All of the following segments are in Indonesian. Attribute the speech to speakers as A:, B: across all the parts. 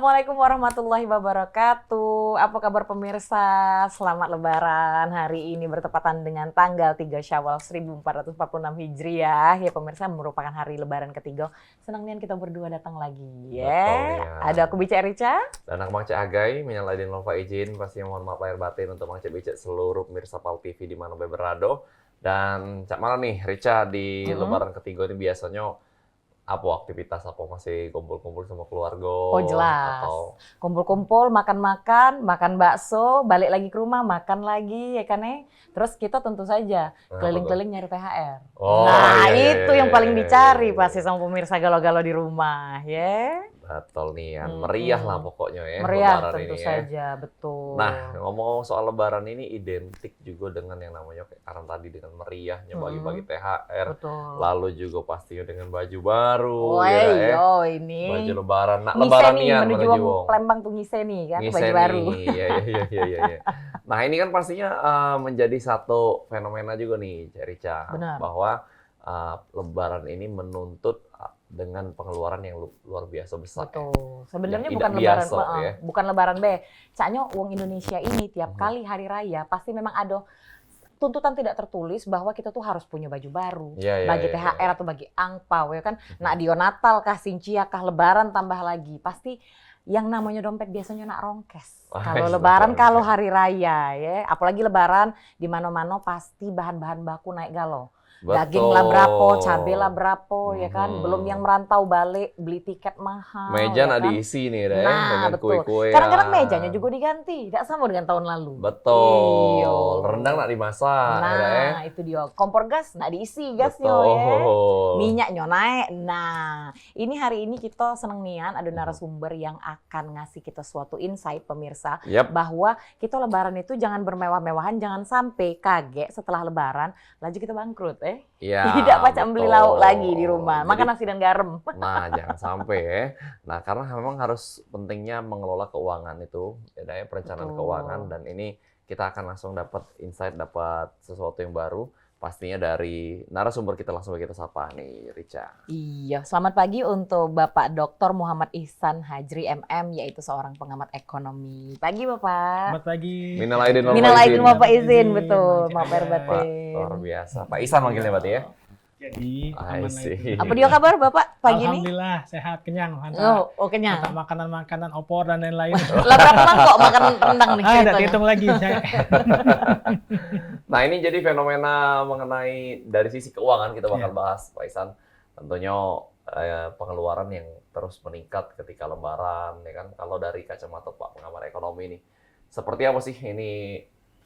A: Assalamualaikum warahmatullahi wabarakatuh. Apa kabar pemirsa? Selamat Lebaran. Hari ini bertepatan dengan tanggal 3 Syawal 1446 Hijriah. Ya pemirsa, merupakan hari Lebaran ketiga. Senang nih kita berdua datang lagi.
B: Betul, ya.
A: Ada aku Bica Rica.
B: Dan aku Mang Cek Agai, menyalahin lupa izin. Pastinya mohon maaf lahir batin untuk Mang Cek Bica seluruh pemirsa Pal TV di mana berada. Dan Cak mana nih, Rica di Lebaran ketiga ini biasanya apa aktivitas, apa masih kumpul-kumpul sama keluarga?
A: Oh jelas,
B: atau
A: kumpul-kumpul, makan-makan, makan bakso, balik lagi ke rumah, makan lagi, ya kan Terus kita tentu saja keliling-keliling nyari THR.
B: Oh,
A: Nah
B: iya,
A: itu
B: iya,
A: yang paling
B: iya,
A: dicari
B: iya.
A: pasti sama pemirsa galau-galau di rumah, ya.
B: Betul nih, meriah lah pokoknya ya
A: Meriah
B: Lebaran
A: tentu
B: ini ya.
A: saja, betul.
B: Nah, ngomong soal Lebaran ini identik juga dengan yang namanya kayak karena tadi dengan meriahnya bagi-bagi THR,
A: Betul.
B: lalu juga pastinya dengan baju baru,
A: Oh
B: ya kan,
A: iya, ini.
B: baju Lebaran. Nah,
A: Ngise
B: Lebaranian
A: menuju
B: Wong.
A: Palembang tuh ngise nih kan,
B: Ngise
A: baju baru.
B: nih, iya. Nah, ini kan pastinya menjadi satu fenomena juga nih, Cak Rica,
A: Benar.
B: bahwa Lebaran ini menuntut dengan pengeluaran yang luar biasa besar.
A: Betul. Sebenarnya
B: Yang
A: bukan
B: tidak
A: Lebaran,
B: biasa, ya.
A: bukan Lebaran be. Caknya uang Indonesia ini tiap kali hari raya pasti memang ada tuntutan tidak tertulis bahwa kita tuh harus punya baju baru,
B: Iya,
A: bagi
B: iya,
A: THR atau bagi angpau ya kan. Nah, Dio Natal kah, Sincia kah, Lebaran tambah lagi. Pasti yang namanya dompet biasanya nak rongkes. Kalau Lebaran, kalau hari raya ya, apalagi Lebaran di mana-mana pasti bahan-bahan baku naik galau. Daging lah berapa, cabai lah berapa, ya kan. Belum yang merantau balik beli tiket mahal.
B: Meja
A: ya
B: nak
A: kan?
B: diisi nih, deh,
A: Nah,
B: dengan
A: betul.
B: kue-kue.
A: Kadang-kadang mejanya juga diganti, tidak sama dengan tahun lalu.
B: Betul.
A: Iyo.
B: Rendang nak dimasak,
A: Nah, itu dia. Kompor gas nak diisi gasnya
B: Betul.
A: ya. Minyaknya naik. Nah, ini hari ini kita seneng nian ada narasumber yang akan ngasih kita suatu insight pemirsa.
B: Yap.
A: Bahwa kita Lebaran itu jangan bermewah-mewahan, jangan sampai kaget setelah Lebaran, laju kita bangkrut
B: Ya,
A: Tidak pacak beli lauk
B: betul.
A: lagi di rumah,
B: Jadi,
A: makan nasi dan garam.
B: Nah, jangan sampai ya. Nah, karena memang harus pentingnya mengelola keuangan itu, ya, perencanaan
A: Betul.
B: keuangan, dan ini kita akan langsung dapat insight, dapat sesuatu yang baru. Pastinya dari narasumber kita langsung kita sapa nih, Rica.
A: Iya, selamat pagi untuk Bapak Dr. Muhammad Ihsan Hajri MM, yaitu seorang pengamat ekonomi. Pagi Bapak.
C: Selamat pagi.
B: Minal aidin wal
A: Minal aidin
B: faizin.
A: wal faizin,
C: Izin,
A: betul.
C: Mang
A: Maaf
C: Cek
A: lahir
C: Agai.
B: Pak,
A: batin.
B: luar biasa. Pak Ihsan manggilnya berarti ya?
C: Jadi,
B: I
C: aman
B: see.
C: itu.
A: Apa dia kabar Bapak pagi ini?
C: Alhamdulillah sehat, kenyang. Mantap.
A: Oh, kenyang.
C: Mantap makanan-makanan opor dan lain-lain.
A: Lah berapa mangkok makan rendang nih
C: Tidak
A: ceritanya?
C: hitung lagi. Saya.
B: Nah, ini jadi fenomena mengenai dari sisi keuangan kita bakal bahas, Pak Ihsan. Tentunya pengeluaran yang terus meningkat ketika Lebaran, ya kan? Kalau dari kacamata Pak pengamat ekonomi ini, seperti apa sih ini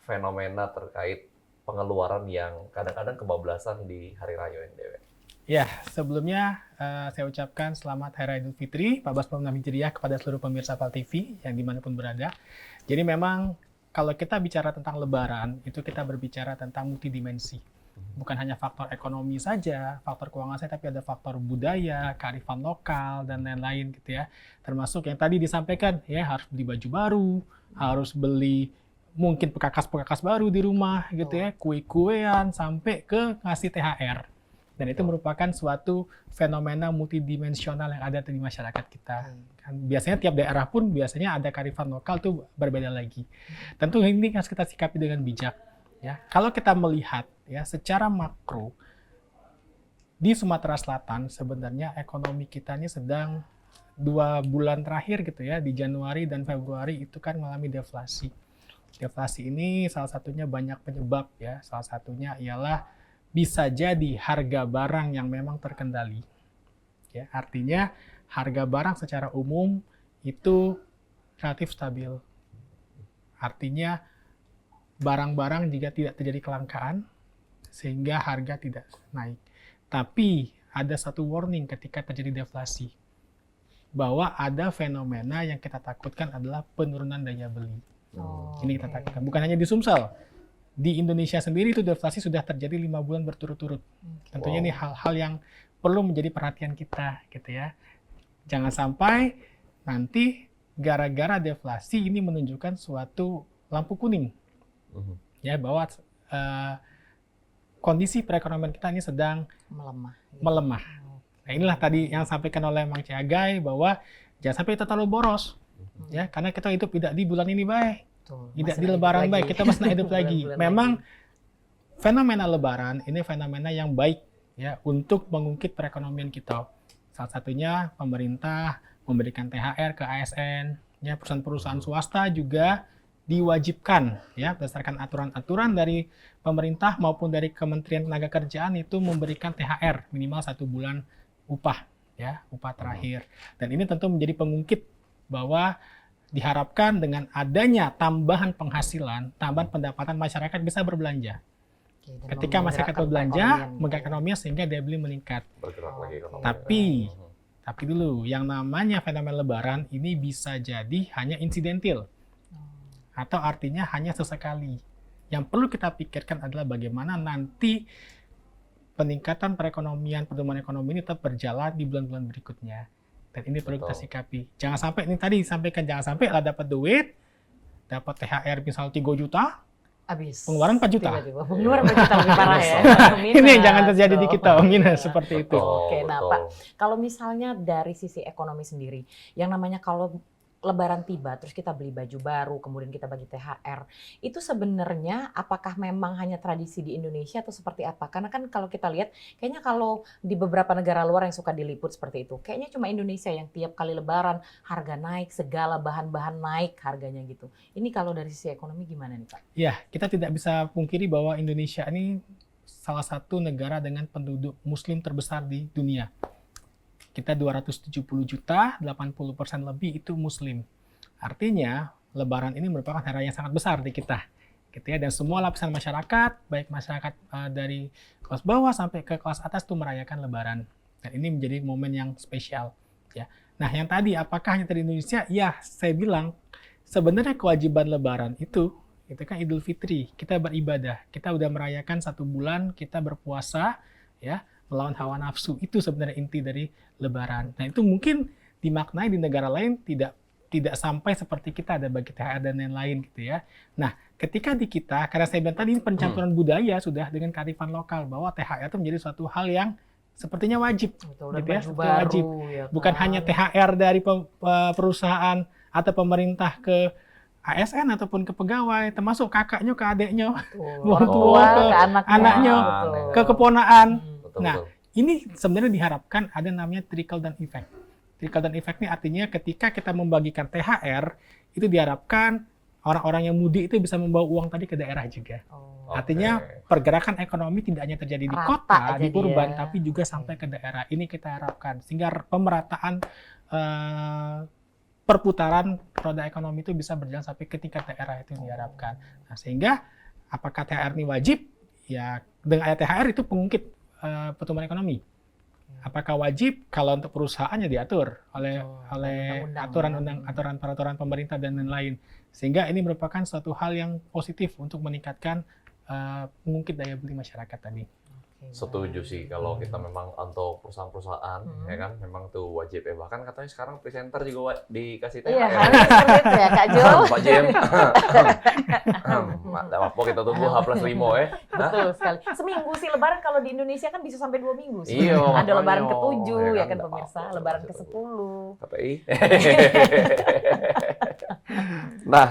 B: fenomena terkait pengeluaran yang kadang-kadang kebablasan di hari raya ini, Dewe?
C: Ya, sebelumnya saya ucapkan selamat Hari Raya Idul Fitri 1446 Hijriah kepada seluruh pemirsa Pal TV yang dimanapun berada. Jadi memang kalau kita bicara tentang Lebaran, itu kita berbicara tentang multidimensi. Bukan hanya faktor ekonomi saja, faktor keuangan saja, tapi ada faktor budaya, kearifan lokal, dan lain-lain gitu ya. Termasuk yang tadi disampaikan, ya harus beli baju baru, harus beli mungkin pekakas-pekakas baru di rumah gitu ya, kue-kuean, sampai ke ngasih THR. Dan itu merupakan suatu fenomena multidimensional yang ada di masyarakat kita. Kan biasanya tiap daerah pun biasanya ada kearifan lokal tuh berbeda lagi. Tentu ini harus kita sikapi dengan bijak. Ya, kalau kita melihat ya secara makro di Sumatera Selatan sebenarnya ekonomi kita ini sedang 2 bulan terakhir gitu ya, di Januari dan Februari itu kan mengalami deflasi. Deflasi ini salah satunya banyak penyebab ya. Salah satunya ialah bisa jadi harga barang yang memang terkendali. Ya, artinya harga barang secara umum itu relatif stabil. Artinya barang-barang jika tidak terjadi kelangkaan sehingga harga tidak naik. Tapi ada satu warning ketika terjadi deflasi. Bahwa ada fenomena yang kita takutkan adalah penurunan daya beli. Ini kita takutkan. Bukan hanya di Sumsel. Di Indonesia sendiri itu deflasi sudah terjadi 5 bulan berturut-turut. Tentunya ini hal-hal yang perlu menjadi perhatian kita, gitu ya. Jangan sampai nanti gara-gara deflasi ini menunjukkan suatu lampu kuning, ya bahwa kondisi perekonomian kita ini sedang melemah. Nah inilah tadi yang disampaikan oleh Mang Cek Agai bahwa jangan sampai kita terlalu boros. Ya, karena kita hidup tidak di bulan ini baik,
A: Betul.
C: tidak
A: Masih
C: di
A: nak
C: lebaran
A: hidup
C: baik,
A: lagi.
C: kita masih nak hidup lagi.
A: Bulan-bulan
C: Memang
A: lagi.
C: fenomena lebaran ini fenomena yang baik ya untuk mengungkit perekonomian kita. Salah satunya pemerintah memberikan THR ke ASN, ya perusahaan-perusahaan swasta juga diwajibkan ya berdasarkan aturan-aturan dari pemerintah maupun dari Kementerian Tenagakerjaan itu memberikan THR minimal 1 bulan upah ya, upah terakhir. Dan ini tentu menjadi pengungkit bahwa diharapkan dengan adanya tambahan penghasilan, tambahan pendapatan masyarakat bisa berbelanja.
A: Oke, dan
C: Ketika masyarakat
A: menggerakkan
C: berbelanja,
A: perekonomian gitu
C: menggerakkan
A: ya.
C: ekonominya sehingga daya beli meningkat.
B: Bergerak lagi ekonomi.
C: Tapi dulu, yang namanya fenomena lebaran ini bisa jadi hanya insidentil. Atau artinya hanya sesekali. Yang perlu kita pikirkan adalah bagaimana nanti peningkatan perekonomian, pertumbuhan ekonomi ini tetap berjalan di bulan-bulan berikutnya. Dan ini perlu kita
B: Betul.
C: sikapi. Jangan sampai, ini tadi disampaikan, jangan sampai lah dapat duit, dapat THR misal 3 juta,
A: Habis.
C: pengeluaran 4 juta.
A: Tiba-tiba pengeluaran 4 juta lebih parah ya.
C: Ini yang jangan terjadi di
A: Minus.
C: kita, minus seperti itu.
A: Oke, nah
B: betul.
A: Pak, kalau misalnya dari sisi ekonomi sendiri, yang namanya kalau Lebaran tiba, terus kita beli baju baru, kemudian kita bagi THR, itu sebenarnya apakah memang hanya tradisi di Indonesia atau seperti apa? Karena kan kalau kita lihat, kayaknya kalau di beberapa negara luar yang suka diliput seperti itu, kayaknya cuma Indonesia yang tiap kali Lebaran harga naik, segala bahan-bahan naik harganya gitu. Ini kalau dari sisi ekonomi gimana nih Pak?
C: Ya, kita tidak bisa pungkiri bahwa Indonesia ini salah satu negara dengan penduduk muslim terbesar di dunia. Kita 270 juta, 80% lebih itu muslim. Artinya, Lebaran ini merupakan hari raya yang sangat besar di kita. Gitu ya, dan semua lapisan masyarakat, baik masyarakat dari kelas bawah sampai ke kelas atas itu merayakan Lebaran. Dan ini menjadi momen yang spesial. Ya. Nah, yang tadi apakah hanya dari Indonesia? Ya, saya bilang sebenarnya kewajiban Lebaran itu kan Idul Fitri, kita beribadah, kita udah merayakan 1 bulan, kita berpuasa, ya, melawan hawa nafsu. Itu sebenarnya inti dari Lebaran. Nah, itu mungkin dimaknai di negara lain tidak sampai seperti kita ada bagi THR dan lain-lain gitu ya. Nah, ketika di kita, karena saya bilang tadi ini pencampuran budaya sudah dengan kearifan lokal bahwa THR itu menjadi suatu hal yang sepertinya wajib.
A: Betul, dan
C: Gitu ya,
A: baju
C: seperti wajib.
A: baru, ya
C: Bukan
A: kan?
C: hanya THR dari perusahaan atau pemerintah ke ASN ataupun ke pegawai, termasuk kakaknya ke adiknya,
A: Betul.
C: orang
A: Orang
C: tua
A: tua
C: ke
A: ke anaknya,
C: anaknya,
A: betul.
C: ke keponaan.
B: Betul,
C: Nah,
B: betul.
C: ini sebenarnya diharapkan ada namanya trickle down effect. Trickle down effect ini artinya ketika kita membagikan THR, itu diharapkan orang-orang yang mudik itu bisa membawa uang tadi ke daerah juga.
A: Oh.
C: Artinya pergerakan ekonomi tidak hanya terjadi di
A: Rata
C: kota, di
A: jadi
C: urban,
A: ya.
C: tapi juga sampai ke daerah. Ini kita harapkan sehingga pemerataan perputaran roda ekonomi itu bisa berjalan sampai ke tingkat daerah itu diharapkan. Nah, sehingga apakah THR ini wajib? Ya, dengan ayat THR itu pengungkit pertumbuhan ekonomi. Apakah wajib? Kalau untuk perusahaannya diatur oleh
A: undang-undang,
C: aturan peraturan pemerintah dan lain-lain. Sehingga ini merupakan suatu hal yang positif untuk meningkatkan mengungkit daya beli masyarakat tadi.
A: Oke,
B: Setuju
A: baik.
B: sih kalau kita memang untuk perusahaan-perusahaan ya kan memang tuh wajib ya, bahkan katanya sekarang presenter juga dikasih THR.
A: Iya, harusnya seperti itu ya Kak Jo.
B: Pak Jem. Maaf, kita tunggu H+5 ya.
A: Betul sekali. Seminggu sih Lebaran kalau di Indonesia kan bisa sampai 2 minggu sih.
B: Iya,
A: Ada
B: makanya.
A: Lebaran ke-7
B: Ya
A: ya
B: kan,
A: kan
B: nggak
A: pemirsa,
B: apa-apa,
A: Lebaran
B: coba
A: ke-10.
B: KPI. Nah,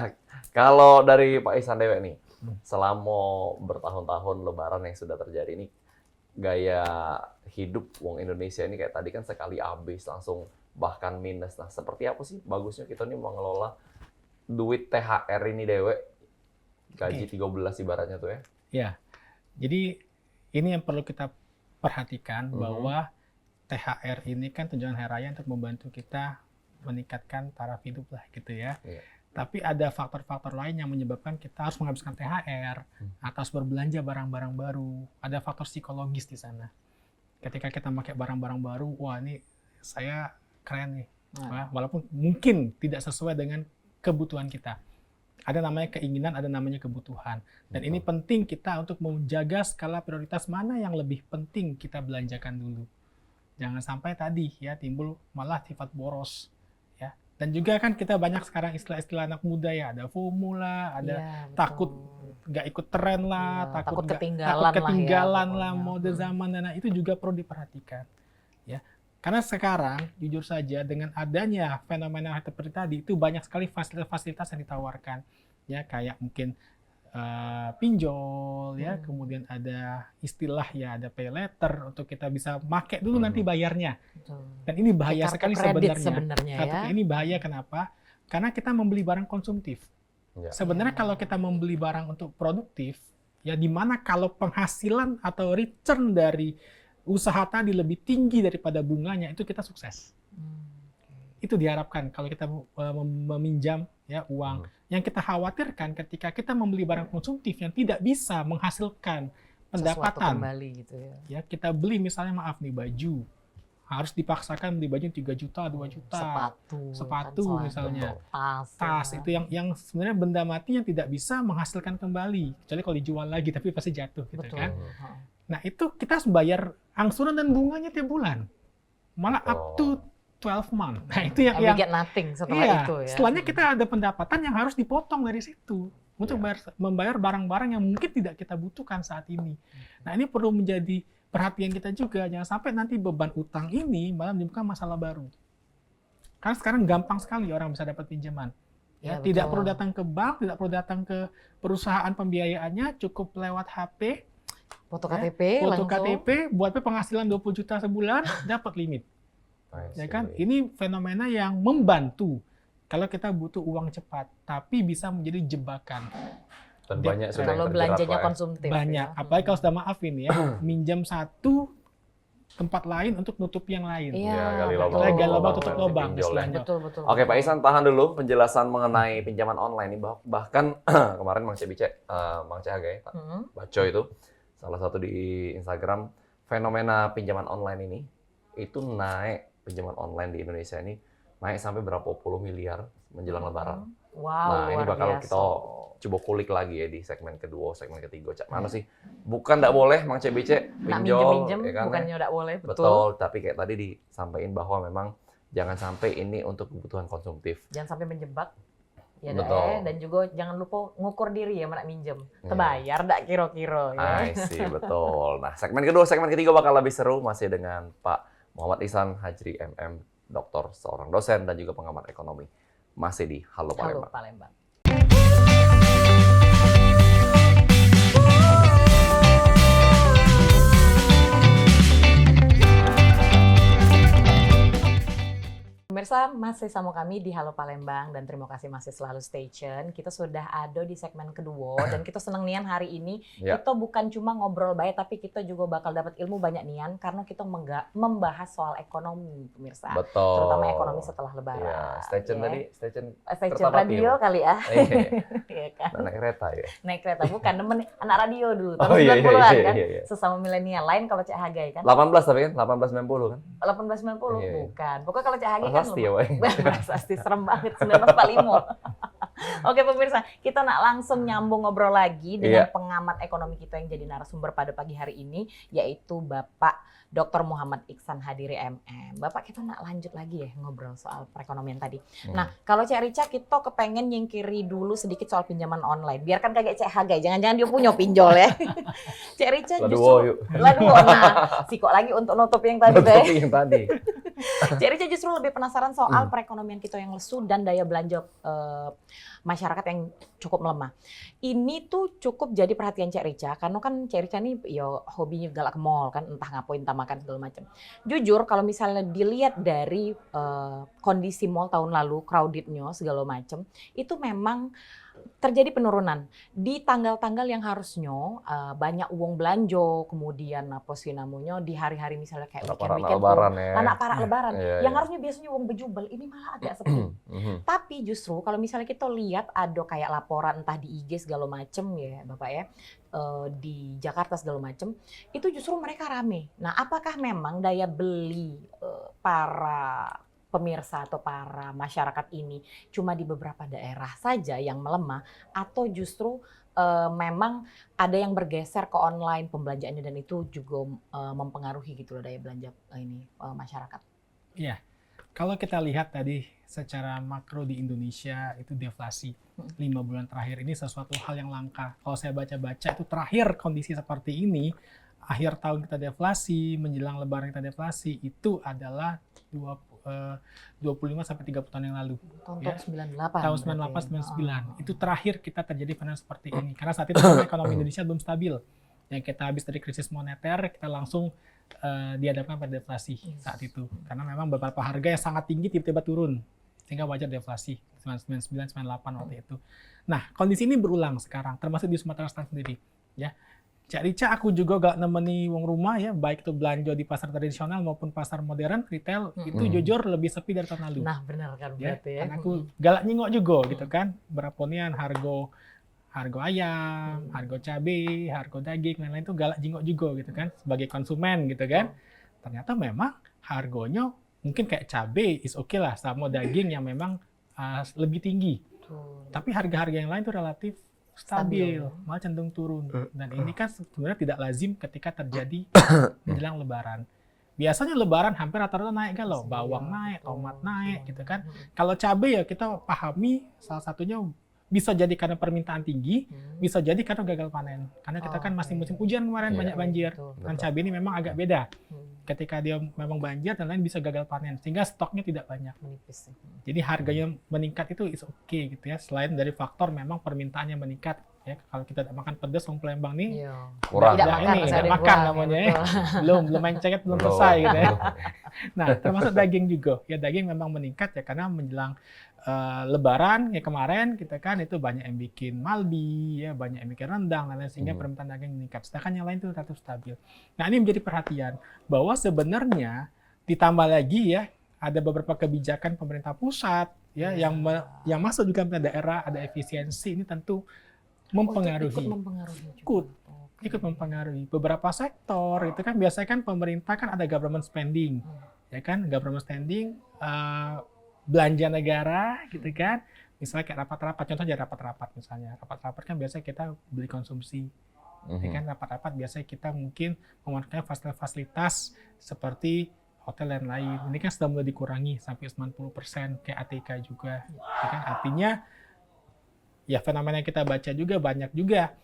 B: kalau dari Pak Ihsan Dewe nih, selama bertahun-tahun Lebaran yang sudah terjadi ini, gaya hidup wong Indonesia ini kayak tadi kan sekali habis langsung bahkan minus. Nah, seperti apa sih bagusnya kita nih mengelola duit THR ini Dewe? Gaji 13 ibaratnya tuh ya.
C: Ya, jadi ini yang perlu kita perhatikan bahwa THR ini kan tujuan hari raya untuk membantu kita meningkatkan taraf hidup lah gitu ya.
B: Iya.
C: Tapi ada faktor-faktor lain yang menyebabkan kita harus menghabiskan THR atau harus berbelanja barang-barang baru. Ada faktor psikologis di sana. Ketika kita pakai barang-barang baru, wah ini saya keren nih. Wah, walaupun mungkin tidak sesuai dengan kebutuhan kita. Ada namanya keinginan, ada namanya kebutuhan. Dan ini penting kita untuk menjaga skala prioritas mana yang lebih penting kita belanjakan dulu. Jangan sampai tadi ya timbul malah sifat boros. Ya. Dan juga kan kita banyak sekarang istilah-istilah anak muda ya, ada FOMO lah, ada
A: Iya, betul.
C: takut nggak ikut tren lah,
A: Iya, takut
C: takut
A: ketinggalan lah ya,
C: ketinggalan lah
A: pokoknya.
C: mode zaman, dan itu juga perlu diperhatikan. Ya, Karena sekarang, jujur saja, dengan adanya fenomena seperti tadi, itu banyak sekali fasilitas-fasilitas yang ditawarkan. Ya, kayak mungkin pinjol, ya, kemudian ada istilah ya, ada pay letter untuk kita bisa make dulu nanti bayarnya.
A: Betul.
C: Dan ini bahaya
A: Kayak
C: sekali
A: kartu kredit
C: sebenarnya.
A: ya.
C: Ini bahaya kenapa? Karena kita membeli barang konsumtif.
B: Ya.
C: Sebenarnya kalau kita membeli barang untuk produktif, ya di mana kalau penghasilan atau return dari usaha tadi lebih tinggi daripada bunganya, itu kita sukses. Itu diharapkan kalau kita meminjam ya uang. Yang kita khawatirkan ketika kita membeli barang konsumtif yang tidak bisa menghasilkan pendapatan.
A: Kembali gitu ya.
C: Ya, kita beli misalnya maaf nih baju. Harus dipaksakan beli baju 3 juta, 2 juta. Sepatu
A: kan,
C: misalnya.
A: Tas
C: Itu yang sebenarnya benda mati yang tidak bisa menghasilkan kembali. Kecuali kalau dijual lagi, tapi pasti jatuh gitu.
A: Betul.
C: Kan. Nah, itu kita harus bayar angsuran dan bunganya tiap bulan. Malah up to 12 month. Nah, itu yang
A: we get nothing setelah itu ya.
C: Setelahnya kita ada pendapatan yang harus dipotong dari situ untuk membayar barang-barang yang mungkin tidak kita butuhkan saat ini. Nah, ini perlu menjadi perhatian kita juga. Jangan sampai nanti beban utang ini malah menimbulkan masalah baru. Karena sekarang gampang sekali orang bisa dapat pinjaman. Ya, tidak perlu datang ke bank, tidak perlu datang ke perusahaan pembiayaannya, cukup lewat HP,
A: foto KTP,
C: foto KTP, buat penghasilan 20 juta sebulan, dapat limit. Ya kan? Ini fenomena yang membantu kalau kita butuh uang cepat, tapi bisa menjadi jebakan.
B: Dan banyak sudah
A: kalau belanjanya konsumtif.
C: Banyak, apalagi kalau sudah maaf ini ya, minjam satu tempat lain untuk nutup yang lain.
B: Iya,
C: gali lubang tutup lubang.
A: Betul.
B: Oke, Pak Ihsan, tahan dulu penjelasan mengenai pinjaman online ini. Bahkan kemarin Mang Cebice, Mang Cahaga, Pak Baco itu, salah satu di Instagram, fenomena pinjaman online ini, itu naik, pinjaman online di Indonesia ini, naik sampai berapa puluh miliar menjelang Lebaran.
A: Wow,
B: nah, ini bakal
A: biasa.
B: kita coba kulik lagi ya di segmen kedua, segmen ketiga. Cak mana sih? Bukan nggak boleh, Mang Cebice, pinjol,
A: minjem,
B: ya kan?
A: bukannya nggak boleh,
B: Betul, tapi kayak tadi disampaikan bahwa memang jangan sampai ini untuk kebutuhan konsumtif.
A: Jangan sampai menjebak. Ya
B: Betul.
A: Dan juga jangan lupa ngukur diri ya nak minjem. Terbayar dak kira-kira ya.
B: I see, betul. Nah, segmen kedua, segmen ketiga bakal lebih seru masih dengan Pak Muhammad Ihsan Hajri MM, doktor, seorang dosen dan juga pengamat ekonomi. Masih di Halo Palembang.
A: Halo Palembang. Pemirsa, masih sama kami di Halo Palembang dan terima kasih masih selalu stay tune. Kita sudah ada di segmen kedua dan kita senang Nian hari ini. Kita bukan cuma ngobrol baik tapi kita juga bakal dapat ilmu banyak Nian karena kita membahas soal ekonomi, pemirsa.
B: Betul.
A: Terutama ekonomi setelah Lebaran.
B: Ya, stay tune tadi, stay tune
A: radio kali ya.
B: Iya kan? Naik kereta ya.
A: Naik kereta bukan nemen anak radio dulu. Tahun 90-an kan. Sesama milenial lain kalau Cak Hagai kan.
B: 18 tapi kan 1890 kan.
A: 1890 bukan. Pokoknya kalau Cak Hagai kan
B: Prasasti ya, Wai.
A: Prasasti serem banget 1945. Oke pemirsa, kita nak langsung nyambung ngobrol lagi dengan pengamat ekonomi kita yang jadi narasumber pada pagi hari ini, yaitu Bapak Dr. Muhammad Ihsan Hajri MM. Bapak, kita nak lanjut lagi ya ngobrol soal perekonomian tadi. Nah, kalau Cak Rica kita kepengen nyingkiri dulu sedikit soal pinjaman online. Biarkan kayak Cak Hagai, jangan-jangan dia punya pinjol ya. Cak Rica justru nah, kok lagi untuk nutup yang tadi deh. Cak Rica justru lebih penasaran soal perekonomian kita yang lesu dan daya belanja masyarakat yang cukup melemah. Ini tuh cukup jadi perhatian Cak Rica karena kan Cak Rica nih ya hobinya galak ke mall kan, entah ngapain, entah makan segala macam. Jujur kalau misalnya dilihat dari kondisi mall tahun lalu, crowdednya segala macam, itu memang terjadi penurunan di tanggal-tanggal yang harusnya banyak uang belanja, kemudian apa sih namanya di hari-hari misalnya kayak weekend
B: Lebaran ya.
A: anak parak Lebaran, yang harusnya biasanya uang bejubel ini malah agak sepi. Tapi justru kalau misalnya kita lihat ada kayak laporan entah di IG segala macem ya Bapak ya, di Jakarta segala macem, itu justru mereka rame. Nah, apakah memang daya beli para pemirsa atau para masyarakat ini cuma di beberapa daerah saja yang melemah atau justru memang ada yang bergeser ke online pembelanjaannya dan itu juga mempengaruhi gitu loh daya belanja ini masyarakat?
C: Iya, kalau kita lihat tadi secara makro di Indonesia itu deflasi 5 bulan terakhir ini sesuatu hal yang langka. Kalau saya baca-baca itu terakhir kondisi seperti ini akhir tahun kita deflasi, menjelang lebaran kita deflasi, itu adalah 25 sampai 30 tahun yang lalu.
A: Tahun
C: Ya.
A: 98.
C: Tahun
A: berarti.
C: 98 99. Itu terakhir kita terjadi fenomena seperti ini. Karena saat itu ekonomi Indonesia belum stabil. Yang kita habis dari krisis moneter, kita langsung dihadapkan pada deflasi saat itu. Karena memang beberapa harga yang sangat tinggi tiba-tiba turun. Sehingga wajar deflasi 99 98 waktu itu. Nah, kondisi ini berulang sekarang, termasuk di Sumatera Selatan sendiri, ya. Cak Rica, aku juga gak nemeni wong rumah ya, baik itu belanja di pasar tradisional maupun pasar modern, retail, itu jujur lebih sepi dari tahun lalu.
A: Nah, benar kan
C: Ya,
A: berarti ya.
C: karena aku galak nyingok juga gitu kan, beraponian harga ayam, harga cabai, harga daging, lain-lain itu galak jingok juga gitu kan, sebagai konsumen gitu kan. Ternyata memang harganya mungkin kayak cabai is oke lah, sama daging yang memang lebih tinggi.
A: Betul.
C: Tapi harga-harga yang lain itu relatif stabil,
A: Stabil.
C: malah cenderung turun. Dan ini kan sebenarnya tidak lazim ketika terjadi menjelang Lebaran. Biasanya Lebaran hampir rata-rata naik kan loh, bawang naik, tomat naik gitu kan. Kalau cabai ya kita pahami salah satunya bisa jadi karena permintaan tinggi, bisa jadi karena gagal panen. Karena kita kan masih musim hujan kemarin,
B: Iya.
C: banyak banjir.
A: Betul.
C: Dan cabai ini memang agak beda.
A: Hmm.
C: Ketika dia memang banjir dan lain bisa gagal panen, sehingga stoknya tidak banyak.
A: Menipis.
C: Jadi harganya meningkat itu is okay gitu ya. Selain dari faktor memang permintaannya meningkat ya. Kalau kita tidak makan pedas orang Palembang nih
A: Iya.
B: Kurang.
A: Tidak
C: Nah,
A: makan,
C: ini,
A: masih
C: tidak
A: ada yang
C: makan
A: kurang,
C: namanya
A: ya,
C: ya.
A: betul.
C: belum main ceket belum selesai gitu ya. Nah, termasuk daging juga. Ya daging memang meningkat ya karena menjelang Lebaran ya kemarin kita kan itu banyak yang bikin malbi ya, banyak yang bikin rendang dan lain sehingga permintaan daging meningkat. Sedangkan yang lain itu relatif stabil. Nah, ini menjadi perhatian bahwa sebenarnya ditambah lagi ya ada beberapa kebijakan pemerintah pusat ya yang masuk juga ke daerah, ada efisiensi, ini tentu mempengaruhi.
A: Ikut mempengaruhi juga.
C: Ikut.
A: Oke.
C: Ikut mempengaruhi beberapa sektor itu kan biasanya kan pemerintah kan ada government spending ya kan, government spending belanja negara gitu kan, misalnya kayak rapat-rapat, contohnya rapat-rapat misalnya, rapat-rapat kan biasanya kita beli konsumsi ya kan, rapat-rapat biasanya kita mungkin memanfaatkan fasilitas seperti hotel dan lain, ini kan sudah mulai dikurangi sampai 90% kayak ATK juga ya kan, artinya ya fenomena yang kita baca juga banyak juga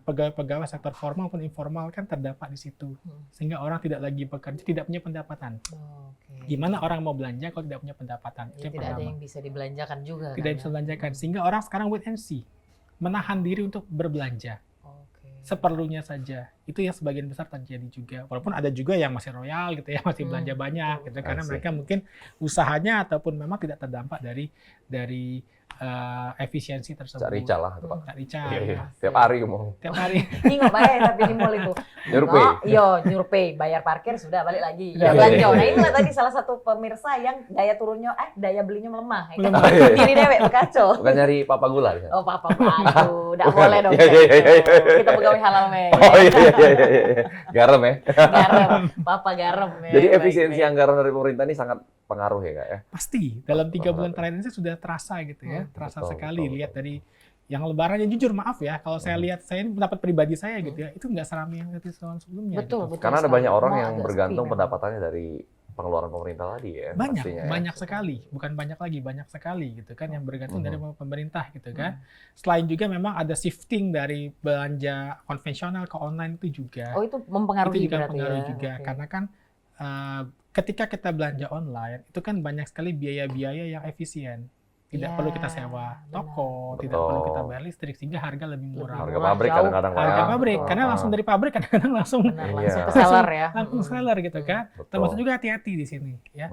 C: pegawai-pegawai sektor formal maupun informal kan terdapat di situ, sehingga orang tidak lagi bekerja, tidak punya pendapatan.
A: Oke.
C: Gimana orang mau belanja kalau tidak punya pendapatan?
A: Ya,
C: Itu yang
A: tidak ada
C: pertama.
A: yang bisa dibelanjakan juga.
C: Tidak
A: kan,
C: bisa
A: ya?
C: belanjakan, sehingga orang sekarang wait and see, menahan diri untuk berbelanja
A: Oke.
C: seperlunya saja. Itu yang sebagian besar terjadi juga. Walaupun ada juga yang masih royal gitu ya, masih belanja banyak gitu, karena
B: I see.
C: mereka mungkin usahanya ataupun memang tidak terdampak dari efisiensi tersebut.
B: Cak Rica lah itu Pak.
C: Cak Rica.
B: Iya, iya.
C: ya.
B: Tiap hari ngomong.
C: Tiap hari.
A: Ini nggak bayar tapi di mall itu.
B: Nyurpay.
A: Iya, nyurpay, bayar parkir sudah balik lagi.
C: Iya,
A: Ya belanja.
B: iya, iya.
A: Nah inilah tadi salah satu pemirsa yang daya turunnya, daya belinya melemah. Ya kan?
C: Melemah.
B: Iya, iya.
A: Diri dewek kacau.
B: Bukan nyari papa gula di sana.
A: Oh papa, aduh, nggak
B: Bukan.
A: boleh dong.
B: Iya, iya,
A: kayak
B: iya,
A: gitu.
B: iya.
A: Kita pegawai halal me.
B: Oh iya iya iya iya. Garam ya.
A: Garam, papa garam. me.
B: Jadi
A: Baik,
B: efisiensi
A: baik.
B: anggaran dari pemerintah ini sangat pengaruh ya Kak ya.
C: Pasti dalam 3 bulan terakhir ini sudah terasa gitu ya, terasa
B: Betul,
C: sekali.
B: betul,
C: Lihat
B: betul.
C: dari yang Lebarannya, jujur maaf ya, kalau saya lihat, saya ini pendapat pribadi saya gitu ya, itu nggak seramai yang tahun sebelumnya.
A: Betul,
C: gitu.
A: betul.
B: Karena ada
A: sekali.
B: banyak orang
A: Mall
B: yang
A: agak
B: bergantung
A: sepi memang.
B: pendapatannya dari pengeluaran pemerintah tadi ya.
C: Banyak,
B: pastinya ya.
C: banyak sekali, bukan banyak lagi, banyak sekali gitu kan yang bergantung dari pemerintah gitu kan. Selain juga memang ada shifting dari belanja konvensional ke online itu juga.
A: Oh itu mempengaruhi
C: Itu juga
A: berarti
C: mempengaruhi
A: ya.
C: juga
A: Oke.
C: karena kan ketika kita belanja online itu kan banyak sekali biaya-biaya yang efisien. Tidak
A: Ya,
C: perlu kita sewa toko,
B: benar.
C: tidak perlu kita
B: Betul.
C: bayar listrik sehingga harga lebih murah.
B: Harga
A: Murah,
B: pabrik
A: jauh.
B: kadang-kadang Pak,
C: Harga
B: ya.
C: pabrik,
A: Betul.
C: karena langsung dari pabrik kadang-kadang langsung
A: Benar,
B: Iya.
A: langsung ke seller ya.
C: langsung seller gitu kan.
B: Betul.
C: Termasuk juga hati-hati di sini ya.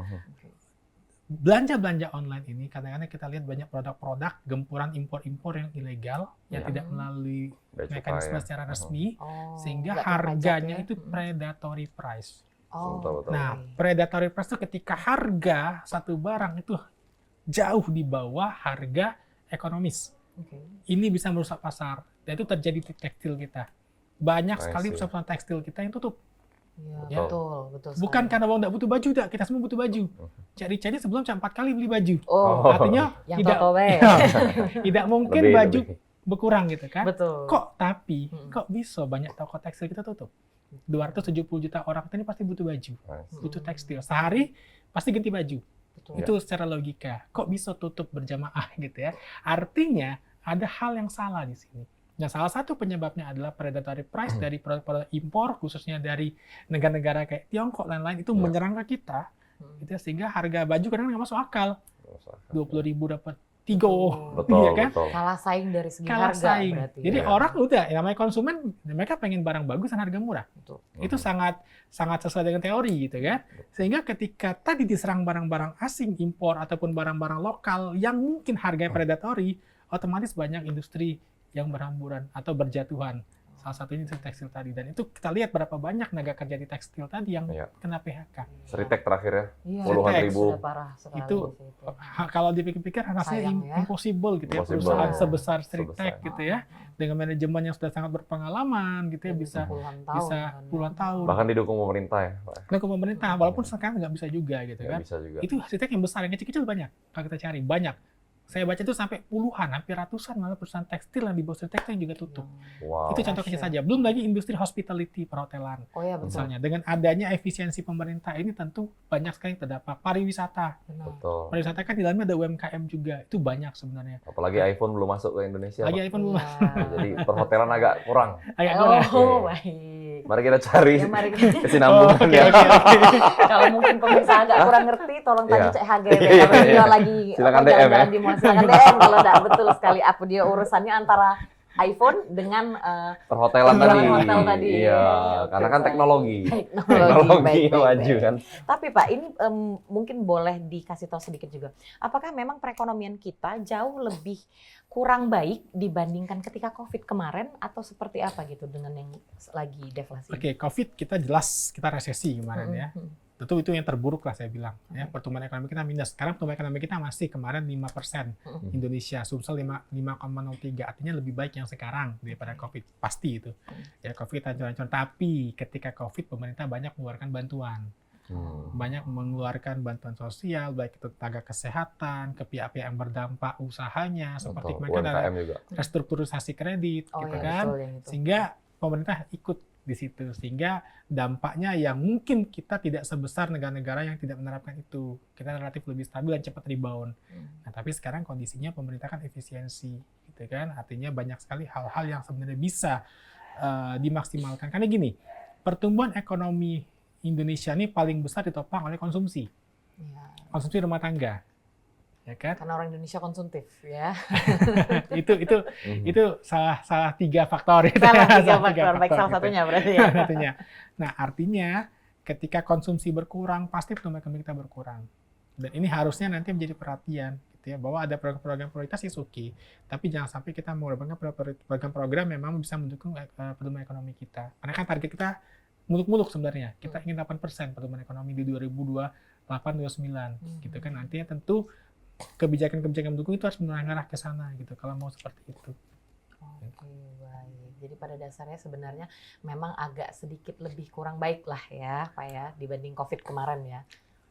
C: Belanja-belanja online ini kadang-kadang kita lihat banyak produk-produk gempuran impor-impor yang ilegal yang
B: Ya.
C: tidak melalui
B: Bea cukai
C: mekanisme
B: ya.
C: secara resmi
A: Oh,
C: sehingga
A: nggak kena pajak
C: harganya
A: ya.
C: itu predatory price.
A: Oh,
B: Betul, betul.
C: Nah, predatory price itu ketika harga satu barang itu jauh di bawah harga ekonomis.
A: oke.
C: Ini bisa merusak pasar. Dan itu terjadi di tekstil kita. Banyak
B: I
C: sekali
B: see.
C: perusahaan tekstil kita yang tutup.
A: Iya, betul, betul.
C: Bukan
A: sekali.
C: karena orang nggak butuh baju, dah. Kita semua butuh baju. Cari-cari sebelum 4 kali beli baju.
A: Oh,
C: Artinya
A: yang
C: tidak
A: toto we.
C: tidak mungkin
B: Lebih,
C: baju
B: lebih.
C: berkurang gitu kan.
A: Betul.
C: Kok bisa banyak toko tekstil kita tutup? 270 juta orang kita ini pasti butuh baju, butuh tekstil. Sehari pasti ganti baju.
A: Betul.
C: Itu secara logika. Kok bisa tutup berjamaah gitu ya? Artinya ada hal yang salah di sini. Nah, salah satu penyebabnya adalah predatory price dari produk-produk impor, khususnya dari negara-negara kayak Tiongkok dan lain-lain itu menyerang ke kita, gitu ya, sehingga harga baju kadang nggak masuk akal. 20.000 dapat Tigo,
B: Betul,
C: iya kan?
B: betul.
A: Kalah saing dari segi
C: Kalah
A: harga
C: saing.
A: berarti.
C: Jadi
B: Iya.
C: orang udah, ya namanya konsumen, mereka pengen barang bagus dan harga murah.
A: Betul.
C: Itu sangat sesuai dengan teori gitu kan. Sehingga ketika tadi diserang barang-barang asing impor ataupun barang-barang lokal yang mungkin harganya predatory, otomatis banyak industri yang berhamburan atau berjatuhan. Salah satunya industri tekstil tadi. Dan itu kita lihat berapa banyak tenaga kerja di tekstil tadi yang
B: Iya.
C: kena PHK.
B: Seritek terakhir ya,
A: Iya,
B: puluhan
C: Seritek.
B: ribu.
A: sudah parah sekali
C: Itu
A: sih itu.
C: Kalau dipikir-pikir rasanya
A: Sayang ya.
C: impossible gitu ya,
B: Impossible.
C: perusahaan
A: Ya.
C: sebesar Seritek
B: Sebesar.
C: gitu ya, dengan manajemen yang sudah sangat berpengalaman gitu ya, bisa
A: puluhan tahun.
C: bisa
A: kan.
C: puluhan tahun.
B: Bahkan didukung pemerintah ya, Pak.
C: Nah, ke pemerintah, walaupun sekarang nggak bisa juga gitu
B: Nggak
C: kan.
B: bisa juga.
C: Itu Seritek yang besar, yang kecil-kecil banyak. Kalau kita cari banyak. Saya baca itu sampai puluhan, hampir ratusan malah perusahaan tekstil yang di bawah Seritek yang juga tutup.
B: Wow.
C: Itu contoh kecil saja. Belum lagi industri hospitality, perhotelan.
A: Oh ya betul.
C: Misalnya, dengan adanya efisiensi pemerintah ini tentu banyak sekali yang terdapat. Pariwisata.
A: Benar.
B: Betul.
C: Pariwisata kan di dalamnya ada UMKM juga. Itu banyak sebenarnya.
B: Apalagi iPhone belum masuk ke Indonesia.
C: Lagi
B: Pak.
C: iPhone belum
A: Iya.
B: Jadi perhotelan agak kurang.
C: agak kurang.
A: Oh,
B: Oke.
A: baik.
B: Mari kita cari
A: Ya, mari kita
B: kesinambungan
C: Oke,
B: ya.
C: oke, oke.
A: kalau mungkin pemirsa agak kurang ngerti, tolong tanya
B: Iya.
A: Cek HGB.
B: Iya,
A: Kalau
B: iya,
A: dia
B: iya.
A: lagi
B: Silakan
A: apa,
B: DM ya.
A: jalan-jalan di mall, silakan DM. Kalau enggak, betul sekali. Apa dia urusannya antara iPhone dengan
B: Perhotelan
A: Dengan
B: tadi.
A: hotel tadi.
B: Iya,
A: Oke,
B: karena kan
A: baik.
B: teknologi.
A: teknologi. Baik,
B: yang
A: baik,
B: maju
A: baik.
B: kan.
A: Tapi Pak, ini mungkin boleh dikasih tahu sedikit juga. Apakah memang perekonomian kita jauh lebih kurang baik dibandingkan ketika COVID kemarin atau seperti apa gitu dengan yang lagi deflasi?
C: Oke, COVID kita jelas kita resesi kemarin ya. Tentu itu yang terburuk lah saya bilang. Ya, pertumbuhan ekonomi kita minus. Sekarang pertumbuhan ekonomi kita masih kemarin 5%. Indonesia, Sumsel 5,03. Artinya lebih baik yang sekarang daripada COVID. Pasti itu. Ya, COVID hancur-hancur. Tapi ketika COVID, pemerintah banyak mengeluarkan bantuan. Banyak mengeluarkan bantuan sosial, baik itu tenaga kesehatan, ke pihak-pihak yang berdampak usahanya, seperti
B: Betul,
C: mereka ada
B: UMKM juga.
C: restrukturisasi kredit,
A: Oh
C: gitu
A: ya,
C: kan.
A: betul yang itu.
C: Sehingga pemerintah ikut di situ, sehingga dampaknya yang mungkin kita tidak sebesar negara-negara yang tidak menerapkan itu. Kita relatif lebih stabil dan cepat rebound. Nah, tapi sekarang kondisinya pemerintah kan efisiensi, gitu kan. Artinya banyak sekali hal-hal yang sebenarnya bisa dimaksimalkan. Karena gini, pertumbuhan ekonomi Indonesia ini paling besar ditopang oleh konsumsi.
A: Iya.
C: Konsumsi rumah tangga. Ya kan?
A: Karena orang Indonesia konsumtif ya.
C: itu salah 3 faktor itu.
A: Salah
C: ya.
A: tiga faktor, baik salah
C: gitu.
A: satunya berarti ya.
C: Salah satunya. Nah, artinya ketika konsumsi berkurang, pasti pertumbuhan ekonomi kita berkurang. Dan ini harusnya nanti menjadi perhatian, gitu ya, bahwa ada program-program prioritas is oke, tapi jangan sampai kita mengorbankan program-program yang memang bisa mendukung pertumbuhan ekonomi kita. Karena kan target kita muluk-muluk sebenarnya. Kita ingin 8% pertumbuhan ekonomi di 2028-2029, gitu kan. Nantinya tentu kebijakan-kebijakan mendukung itu harus mengarah ke sana, gitu, kalau mau seperti itu.
A: Oke, baik. Jadi pada dasarnya sebenarnya memang agak sedikit lebih kurang baik lah ya, Pak ya, dibanding COVID kemarin ya.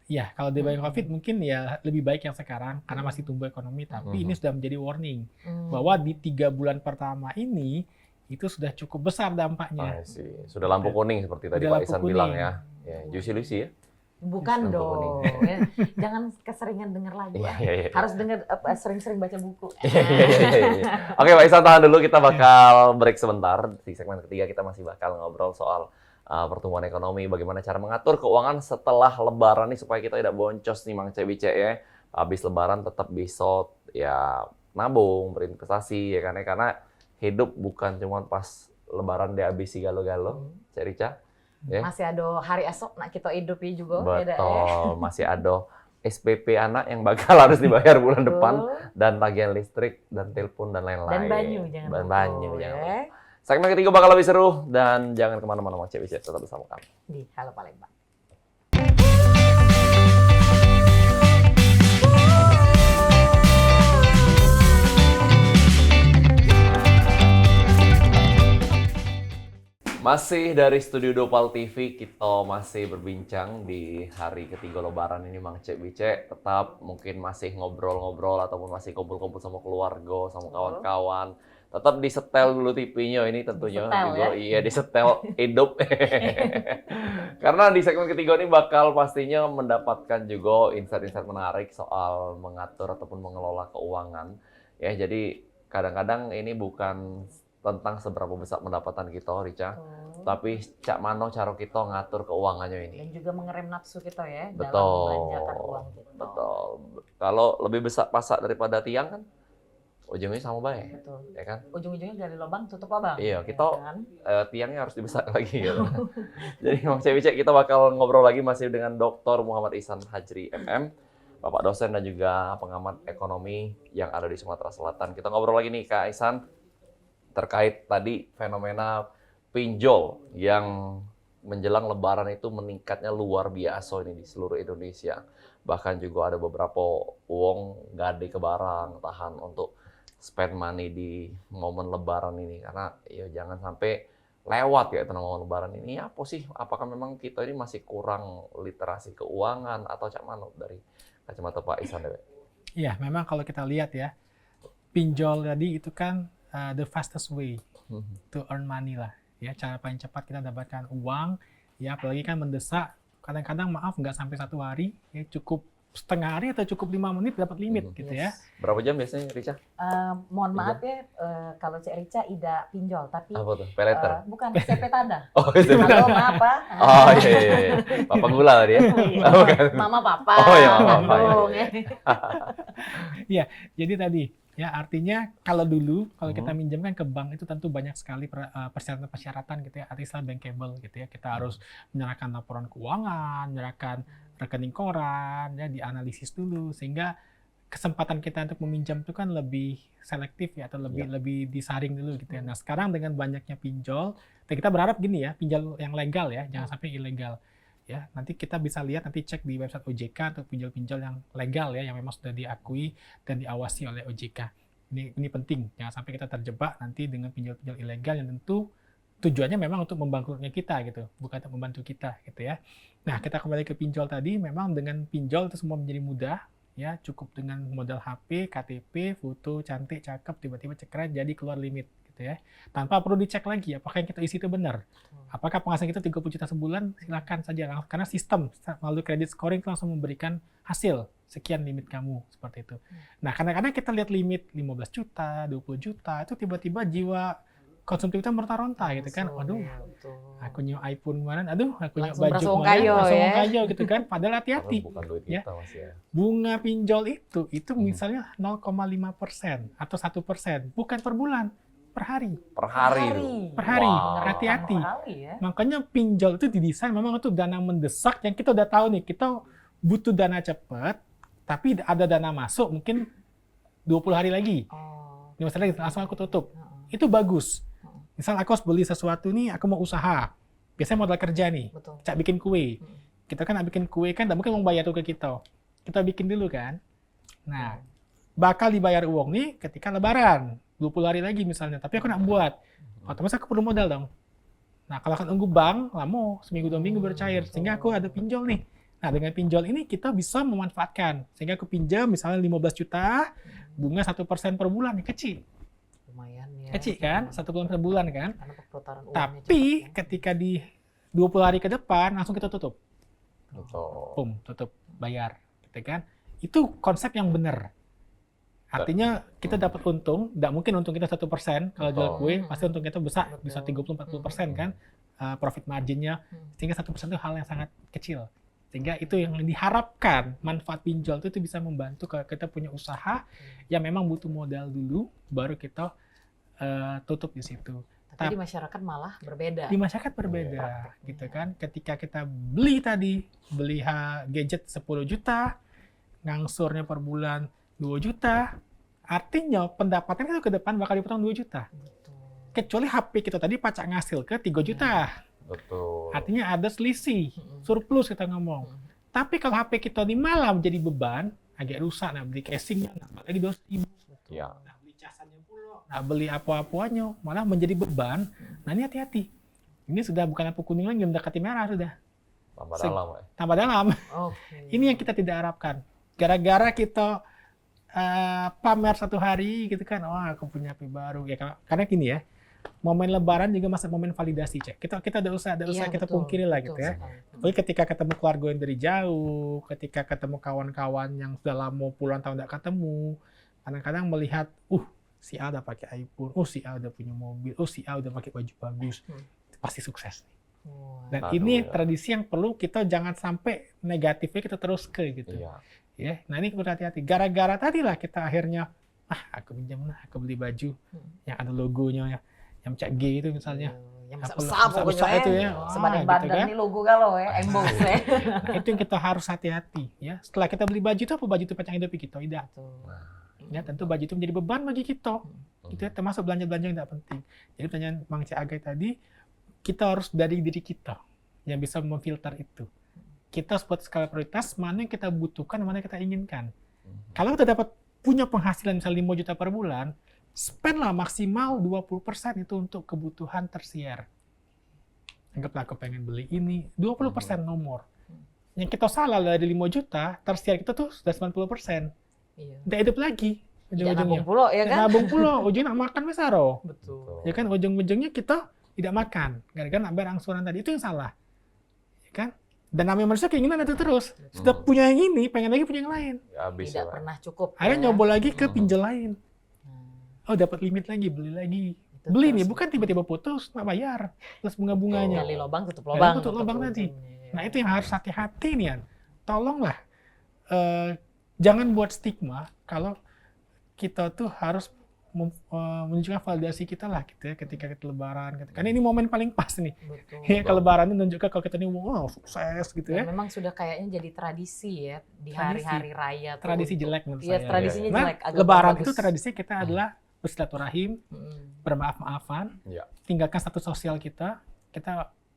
C: Ya, kalau dibanding COVID mungkin ya lebih baik yang sekarang karena masih tumbuh ekonomi, tapi ini sudah menjadi warning bahwa di 3 bulan pertama ini itu sudah cukup besar dampaknya.
B: Sudah lampu kuning seperti tadi
C: Sudah
B: Pak
C: lampu
B: Isan
C: kuning.
B: bilang ya. Ya, Juicy Lucy ya.
A: Bukan
B: Lampu
A: dong.
B: kuning.
A: Ya, jangan keseringan denger lagu.
B: Iya,
A: ah.
B: iya, iya.
A: Harus denger sering-sering baca buku.
B: Iya. Oke, Pak Isan tahan dulu, kita bakal break sebentar. Di segmen ketiga kita masih bakal ngobrol soal pertumbuhan ekonomi, bagaimana cara mengatur keuangan setelah lebaran nih supaya kita tidak boncos nih Mang Cebice ya. Habis lebaran tetap bisa ya nabung, berinvestasi ya kan ya, karena hidup bukan cuma pas lebaran dihabisi galo-galo, Cek Rica. Ya.
A: Masih ada hari esok nak kita hidupi juga. beda, ya.
B: Betul, masih ada SPP anak yang bakal harus dibayar bulan depan,
A: Betul.
B: dan tagihan listrik, dan telepon, dan lain-lain.
A: Dan banyu jangan
B: Dan
A: lupa,
B: banyu,
A: ya.
B: jangan lupa. Segmen ketiga bakal lebih seru, dan jangan kemana-mana Mang Cebice, tetap bersama kami.
A: Di Halo Palembang.
B: Masih dari studio Dopal TV, kita masih berbincang di hari ketiga lebaran ini Mang Cebice. Tetap mungkin masih ngobrol-ngobrol ataupun masih kumpul-kumpul sama keluarga, sama kawan-kawan. Tetap disetel dulu TV-nya ini tentunya
A: Disetel,
B: juga.
A: ya?
B: Iya, disetel hidup. Karena di segmen ketiga ini bakal pastinya mendapatkan juga insight-insight menarik soal mengatur ataupun mengelola keuangan. Ya, jadi kadang-kadang ini bukan tentang seberapa besar pendapatan kita, Rica.
A: Betul.
B: Tapi cak mano cara kita ngatur keuangannya ini.
A: Dan juga mengerem nafsu kita ya dalam
B: Betul.
A: membelanjakan uang kita.
B: Betul. Kalau lebih besar pasak daripada tiang kan, ujungnya sama baik,
A: Betul.
B: ya kan?
A: Ujung-ujungnya gali lubang, tutup lubang.
B: Iya,
A: ya
B: kita
A: kan?
B: tiangnya harus dibesarkan lagi gitu. Jadi Mas Cek, kita bakal ngobrol lagi masih dengan Dr. Muhammad Ihsan Hajri MM, Bapak dosen dan juga pengamat ekonomi yang ada di Sumatera Selatan. Kita ngobrol lagi nih Kak Ihsan terkait tadi fenomena pinjol yang menjelang Lebaran itu meningkatnya luar biasa ini di seluruh Indonesia. Bahkan juga ada beberapa uang gade ke barang, tahan untuk spend money di momen Lebaran ini. Karena ya jangan sampai lewat ya momen Lebaran ini. Apa sih? Apakah memang kita ini masih kurang literasi keuangan atau cak mana dari kacamata Pak Ihsan?
C: Iya, memang kalau kita lihat ya, pinjol tadi itu kan the fastest way to earn money lah. Ya, cara paling cepat kita dapatkan uang, ya apalagi kan mendesak. Kadang-kadang maaf nggak sampai 1 hari, ya cukup setengah hari atau cukup 5 menit dapat limit gitu ya.
B: Berapa jam biasanya, Rica?
A: Mohon maaf ya, kalau Cek Rica tidak pinjol, tapi
B: Apa tuh? Peleter?
A: bukan CP Tada.
B: Oh, itu
A: Halo, maaf Pak.
B: Oh iya. Papa gula tadi ya?
A: Iya.
B: Oh, bukan.
A: Mama Papa.
B: Oh, iya, Mama Papa, iya,
A: Bandung,
B: iya.
A: ya.
C: Jadi tadi, ya artinya kalau dulu kalau kita minjem kan ke bank itu tentu banyak sekali persyaratan-persyaratan gitu ya, artinya bankable gitu ya. Kita harus menyerahkan laporan keuangan, menyerahkan rekening koran, ya dianalisis dulu sehingga kesempatan kita untuk meminjam itu kan lebih selektif ya atau lebih disaring dulu gitu ya. Nah, sekarang dengan banyaknya pinjol, dan kita berharap gini ya, pinjol yang legal ya, jangan sampai ilegal. Ya, nanti kita bisa lihat, nanti cek di website OJK untuk pinjol-pinjol yang legal ya, yang memang sudah diakui dan diawasi oleh OJK. Ini penting, jangan sampai kita terjebak nanti dengan pinjol-pinjol ilegal yang tentu tujuannya memang untuk membangkrutnya kita gitu, bukan untuk membantu kita gitu ya. Nah, kita kembali ke pinjol tadi, memang dengan pinjol itu semua menjadi mudah ya, cukup dengan modal HP, KTP, foto cantik, cakep, tiba-tiba cekret jadi keluar limit. Ya. Tanpa perlu dicek lagi apakah yang kita isi itu benar. Apakah penghasilan kita 30 juta sebulan, silakan saja. Karena sistem melalui credit scoring itu langsung memberikan hasil, sekian limit kamu, seperti itu. Nah, kadang-kadang kita lihat limit 15 juta, 20 juta, itu tiba-tiba jiwa konsumtif kita meronta gitu kan. Waduh, aku nyewa iPhone mana, aduh, aku nyewa baju mana, langsung kayo gitu kan. Padahal hati-hati.
B: Bukan duit
C: ya.
B: kita Mas ya.
C: Bunga pinjol itu misalnya 0,5% atau 1%, bukan per bulan. Per hari.
B: Per hari.
C: Wow. Hati-hati.
A: Ya.
C: Makanya pinjol itu didesain memang itu dana mendesak yang kita udah tahu nih, kita butuh dana cepat, tapi ada dana masuk mungkin 20 hari lagi. Ini masalah langsung aku tutup. Itu bagus. Misal aku harus beli sesuatu nih, aku mau usaha. Biasanya modal kerja nih.
A: Betul.
C: Cak bikin kue. Kita kan bikin kue kan tidak mungkin mau bayar tuh ke kita. Kita bikin dulu kan. Nah, bakal dibayar uang nih ketika Lebaran. 20 hari lagi misalnya, tapi aku nak buat, otomatis aku perlu modal dong. Nah, kalau akan nunggu bank, lama, seminggu 2 minggu baru cair, sehingga aku ada pinjol nih. Nah, dengan pinjol ini kita bisa memanfaatkan, sehingga aku pinjam misalnya 15 juta, bunga 1% per bulan, kecil.
A: Lumayan ya.
C: Kecil kan, 1 bulan per bulan kan.
A: Karena perputaran uangnya
C: Tapi
A: cepat, ya.
C: ketika di 20 hari ke depan, langsung kita tutup.
B: Betul.
C: Boom, tutup, bayar. Gitu kan. Itu konsep yang benar. Artinya kita dapat untung, tidak mungkin untung kita 1% kalau jual kue, pasti untung kita besar, bisa 30-40% kan profit marginnya, sehingga 1% itu hal yang sangat kecil. Sehingga itu yang diharapkan, manfaat pinjol itu bisa membantu kalau kita punya usaha yang memang butuh modal dulu, baru kita tutup di situ.
A: Tapi di masyarakat malah berbeda.
C: Di masyarakat berbeda, gitu kan. Ketika kita beli gadget 10 juta, ngangsurnya per bulan 2 juta, artinya pendapatan kita ke depan bakal dipotong 2 juta.
A: Betul.
C: Kecuali HP kita tadi pacak ngasil ke 3 juta.
B: Betul.
C: Artinya ada selisih, surplus kita ngomong. Tapi kalau HP kita di malam jadi beban, agak rusak, nah beli casingnya, nah lagi 200.000.
B: Ya.
C: Nah beli casannya pula, nah beli apa-apanya, malah menjadi beban. Nah ini hati-hati. Ini sudah bukan lampu kuning lagi, mendekati merah sudah.
B: Tambah dalam ya.
C: Tambah dalam. Ini yang kita tidak harapkan. Gara-gara kita pamer 1 hari gitu kan, aku punya HP baru ya, karena gini ya, momen Lebaran juga masa momen validasi, Cek. Kita ada usaha kita pungkiri lah gitu ya. Tapi ketika ketemu keluarga yang dari jauh, ketika ketemu kawan-kawan yang sudah lama puluhan tahun tidak ketemu, kadang-kadang melihat, si A udah pakai iPhone, si A udah punya mobil, si A udah pakai baju bagus, pasti sukses nih. Dan
B: Aduh,
C: ini
B: ya.
C: tradisi yang perlu kita jangan sampai negatifnya kita terus gitu.
B: Iya.
C: Ya, nah ini perlu hati-hati. Gara-gara tadi lah kita akhirnya, aku pinjam lah, aku beli baju yang ada logonya, yang cak G itu misalnya.
A: Yang
C: Apa,
A: besar pokoknya
C: besar itu ya.
A: Sebanding
C: gitu
A: badan
C: kan.
A: nih logo galau ya, embos ya.
C: Nah, itu yang kita harus hati-hati ya. Setelah kita beli baju itu apa baju itu pacang hidup kita? Tidak. Ya, tentu baju itu menjadi beban bagi kita. Gitu ya, termasuk belanja-belanja yang tidak penting. Jadi pertanyaan Bang Cik Agai tadi, kita harus dari diri kita yang bisa memfilter itu. Kita buat skala prioritas, mana yang kita butuhkan, mana yang kita inginkan. Kalau kita dapat punya penghasilan misalnya 5 juta per bulan, spend lah maksimal 20% itu untuk kebutuhan tersier. Anggaplah aku pengen beli ini, 20% nomor. Yang kita salah dari 5 juta, tersier kita tuh sudah 90%.
A: Iya.
C: Nggak hidup lagi.
A: Tidak
C: Ujung-ujungnya.
A: nabung pulau ya kan?
C: Nabung pulau, ujungnya nak makan besar.
A: Betul.
C: Ya kan, ujung-ujungnya kita tidak makan. Gara-gara nak bayar angsuran tadi, itu yang salah. Ya kan? Dan namanya manusia keinginan itu terus. Sudah punya yang ini, pengen lagi punya yang lain.
B: Ya, habis
A: Tidak
B: ya, Pak.
A: pernah cukup.
C: Akhirnya
A: ya.
C: nyoba lagi ke pinjol lain. Oh, dapat limit lagi, beli lagi.
A: Itu
C: Beli
A: terus.
C: nih, bukan tiba-tiba putus, nak bayar. Plus bunga-bunganya.
A: Gali lubang tutup
C: Gali
A: lubang.
C: tutup lubang tadi. Nah, itu yang harus hati-hati nih, Yan. Tolonglah, jangan buat stigma kalau kita tuh harus menunjukkan validasi kita lah gitu ya ketika kita lebaran. Gitu. Karena ini momen paling pas nih.
A: Betul.
C: Ya, kalau lebaran itu menunjukkan kalau kita ini wow, sukses gitu
A: Dan
C: ya.
A: memang sudah kayaknya jadi tradisi ya di
C: Tradisi.
A: hari-hari raya. tuh
C: Tradisi
A: untuk-
C: jelek menurut
A: Iya,
C: saya.
A: tradisinya
C: Nah,
A: jelek. agak
C: lebaran
A: bagus.
C: itu tradisi kita adalah bersilaturahim, bermaaf-maafan,
B: Iya.
C: tinggalkan status sosial kita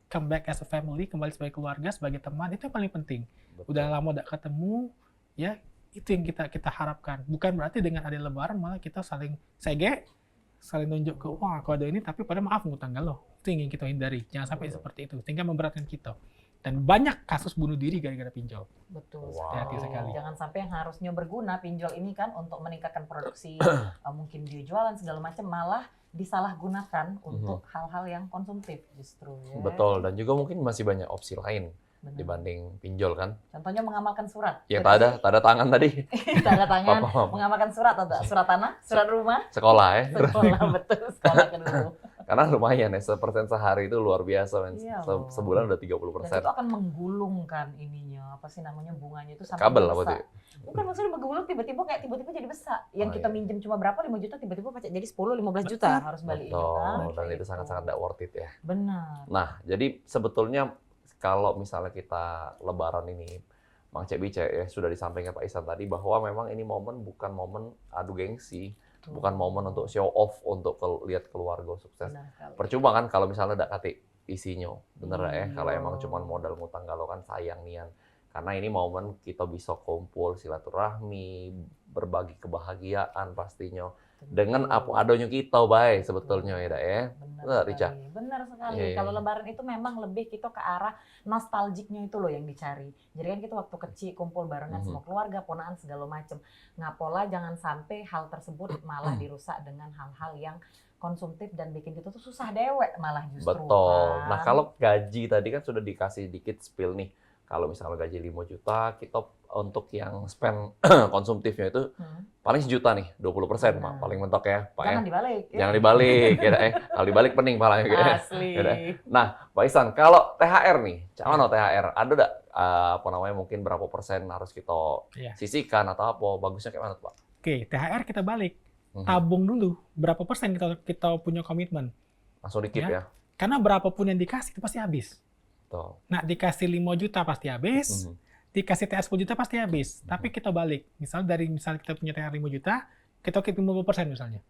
C: come back as a family, kembali sebagai keluarga, sebagai teman, itu yang paling penting.
B: Betul.
C: Udah lama udah ketemu, ya itu yang kita harapkan. Bukan berarti dengan ada lebaran malah kita saling sege, saling nunjuk ke wah aku ada ini, tapi pada maaf ngutang lo. Itu yang ingin kita hindari. Jangan sampai
B: Betul.
C: seperti itu, sehingga memberatkan kita. Dan banyak kasus bunuh diri gara-gara pinjol.
A: Betul.
B: Wow.
C: Hati-hati sekali.
A: Jangan sampai yang harusnya berguna pinjol ini kan untuk meningkatkan produksi, mungkin biojualan segala macam malah disalahgunakan untuk hal-hal yang konsumtif justru. Ya.
B: Betul, dan juga mungkin masih banyak opsi lain
A: Benar.
B: dibanding pinjol kan.
A: Contohnya mengamalkan surat.
B: Yang
A: Jadi,
B: tanda tangan tadi,
A: tanda tangan,
B: Papa, Mama.
A: mengamalkan surat atau surat tanah, surat rumah,
B: Sekolah ya.
A: sekolah betul sekolah kan dulu.
B: Karena lumayan ya, 1% sehari itu luar biasa men.
A: Iya, loh.
B: Sebulan udah
A: Dan
B: 30%.
A: itu akan menggulungkan ininya, apa sih namanya bunganya itu sampai
B: Kabel apa
A: besar.
B: tuh?
A: Bukan maksudnya menggulung tiba-tiba jadi besar. Yang
B: Oh,
A: kita
B: iya.
A: minjem cuma berapa 5 juta tiba-tiba pajak jadi 10-15 juta
C: Betul.
A: harus balik
B: Betul,
A: kan.
B: dan itu
A: Gitu.
B: sangat-sangat tidak worth it ya.
A: Benar.
B: Nah, jadi sebetulnya kalau misalnya kita lebaran ini, Bang Cek Bice ya sudah disampaikan Pak Ihsan tadi bahwa memang ini momen bukan momen adu gengsi,
A: Tuh.
B: bukan momen untuk show off, untuk lihat keluarga sukses.
A: Benar sekali.
B: Percuma kan kalau misalnya tidak kate isinya, bener ya?
A: Iya.
B: Kalau emang cuma modal ngutang galau kan sayang nian. Karena ini momen kita bisa kumpul silaturahmi, berbagi kebahagiaan pastinya dengan apa adanya kita, baik sebetulnya ya, Dak ya.
A: Benar
B: Benar, Rica?
A: sekali. Benar sekali.
B: Iya, iya.
A: Kalau lebaran itu memang lebih kita ke arah nostalgiknya itu loh yang dicari. Jadi kan kita waktu kecil kumpul barengan semua keluarga, ponaan segala macam. Ngapola jangan sampai hal tersebut malah dirusak dengan hal-hal yang konsumtif dan bikin kita tuh susah dewek malah justru.
B: Betul.
A: Kan?
B: Nah, kalau gaji tadi kan sudah dikasih dikit spill nih. Kalau misalnya gaji 5 juta, kita untuk yang spend konsumtifnya itu paling sejuta nih, 20%, Pak.
A: Nah.
B: Paling mentok ya, Pak
A: jangan
B: ya.
A: dibalik. Ya.
B: Jangan dibalik, ya, Dak, ya. Kalau dibalik pening palanya gitu ya.
A: Asli.
B: Ya, Dak. Nah, Pak Ihsan, kalau THR nih, mana THR? Ada nggak apa namanya mungkin berapa persen harus kita
C: Iya.
B: sisihkan atau apa? Bagusnya kayak mana tuh, Pak?
C: Oke, THR kita balik. Tabung dulu. Berapa persen kita punya komitmen.
B: Langsung dikit
C: Ya.
B: ya.
C: Karena berapapun yang dikasih itu pasti habis.
B: Tuh.
C: Nah, dikasih 5 juta pasti habis. Dikasih THR 10 juta pasti habis. Tapi kita balik. Misal kita punya THR 5 juta, kita keep 50% misalnya.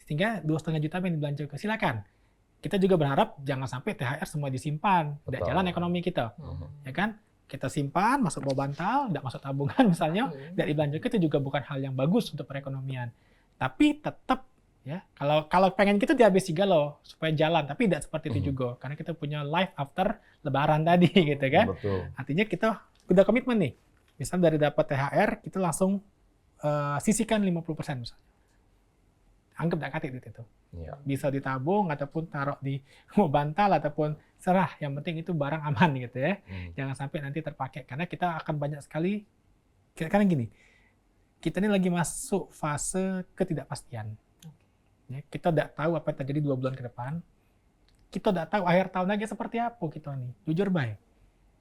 C: Sehingga 2,5 juta yang dibelanjakan. Silakan. Kita juga berharap jangan sampai THR semua disimpan. Tidak
B: Betul.
C: jalan ekonomi kita. Ya kan? Kita simpan, masuk bawah bantal, tidak masuk tabungan misalnya, tidak dibelanjakan, itu juga bukan hal yang bagus untuk perekonomian. Tapi tetap ya, kalau pengen kita dihabis juga loh supaya jalan, tapi tidak seperti itu juga karena kita punya life after lebaran tadi gitu kan.
B: Betul.
C: Artinya kita udah komitmen nih. Misal dari dapat THR kita langsung sisihkan 50% misalnya. Anggap tak katik itu.
B: Iya.
C: Bisa ditabung ataupun taruh di bantal ataupun serah, yang penting itu barang aman gitu ya. Jangan sampai nanti terpakai karena kita akan banyak sekali karena gini. Kita ini lagi masuk fase ketidakpastian. Ya, kita tidak tahu apa yang terjadi 2 bulan ke depan. Kita tidak tahu akhir tahun lagi seperti apa kita nih. Jujur baik.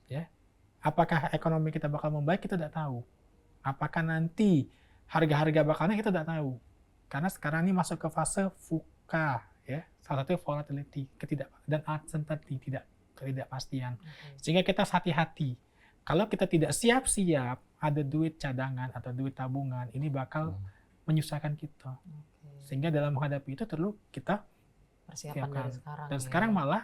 C: Ya. Apakah ekonomi kita bakal membaik, kita tidak tahu. Apakah nanti harga-harga bakal naik, kita tidak tahu. Karena sekarang ini masuk ke fase VUCA, ya. Salah satu volatility, dan uncertainty, ketidakpastian. Sehingga kita harus hati-hati. Kalau kita tidak siap-siap, ada duit cadangan atau duit tabungan, ini bakal menyusahkan kita. Sehingga dalam menghadapi itu perlu kita
A: Persiapan
C: siapkan.
A: dari sekarang.
C: Dan sekarang malah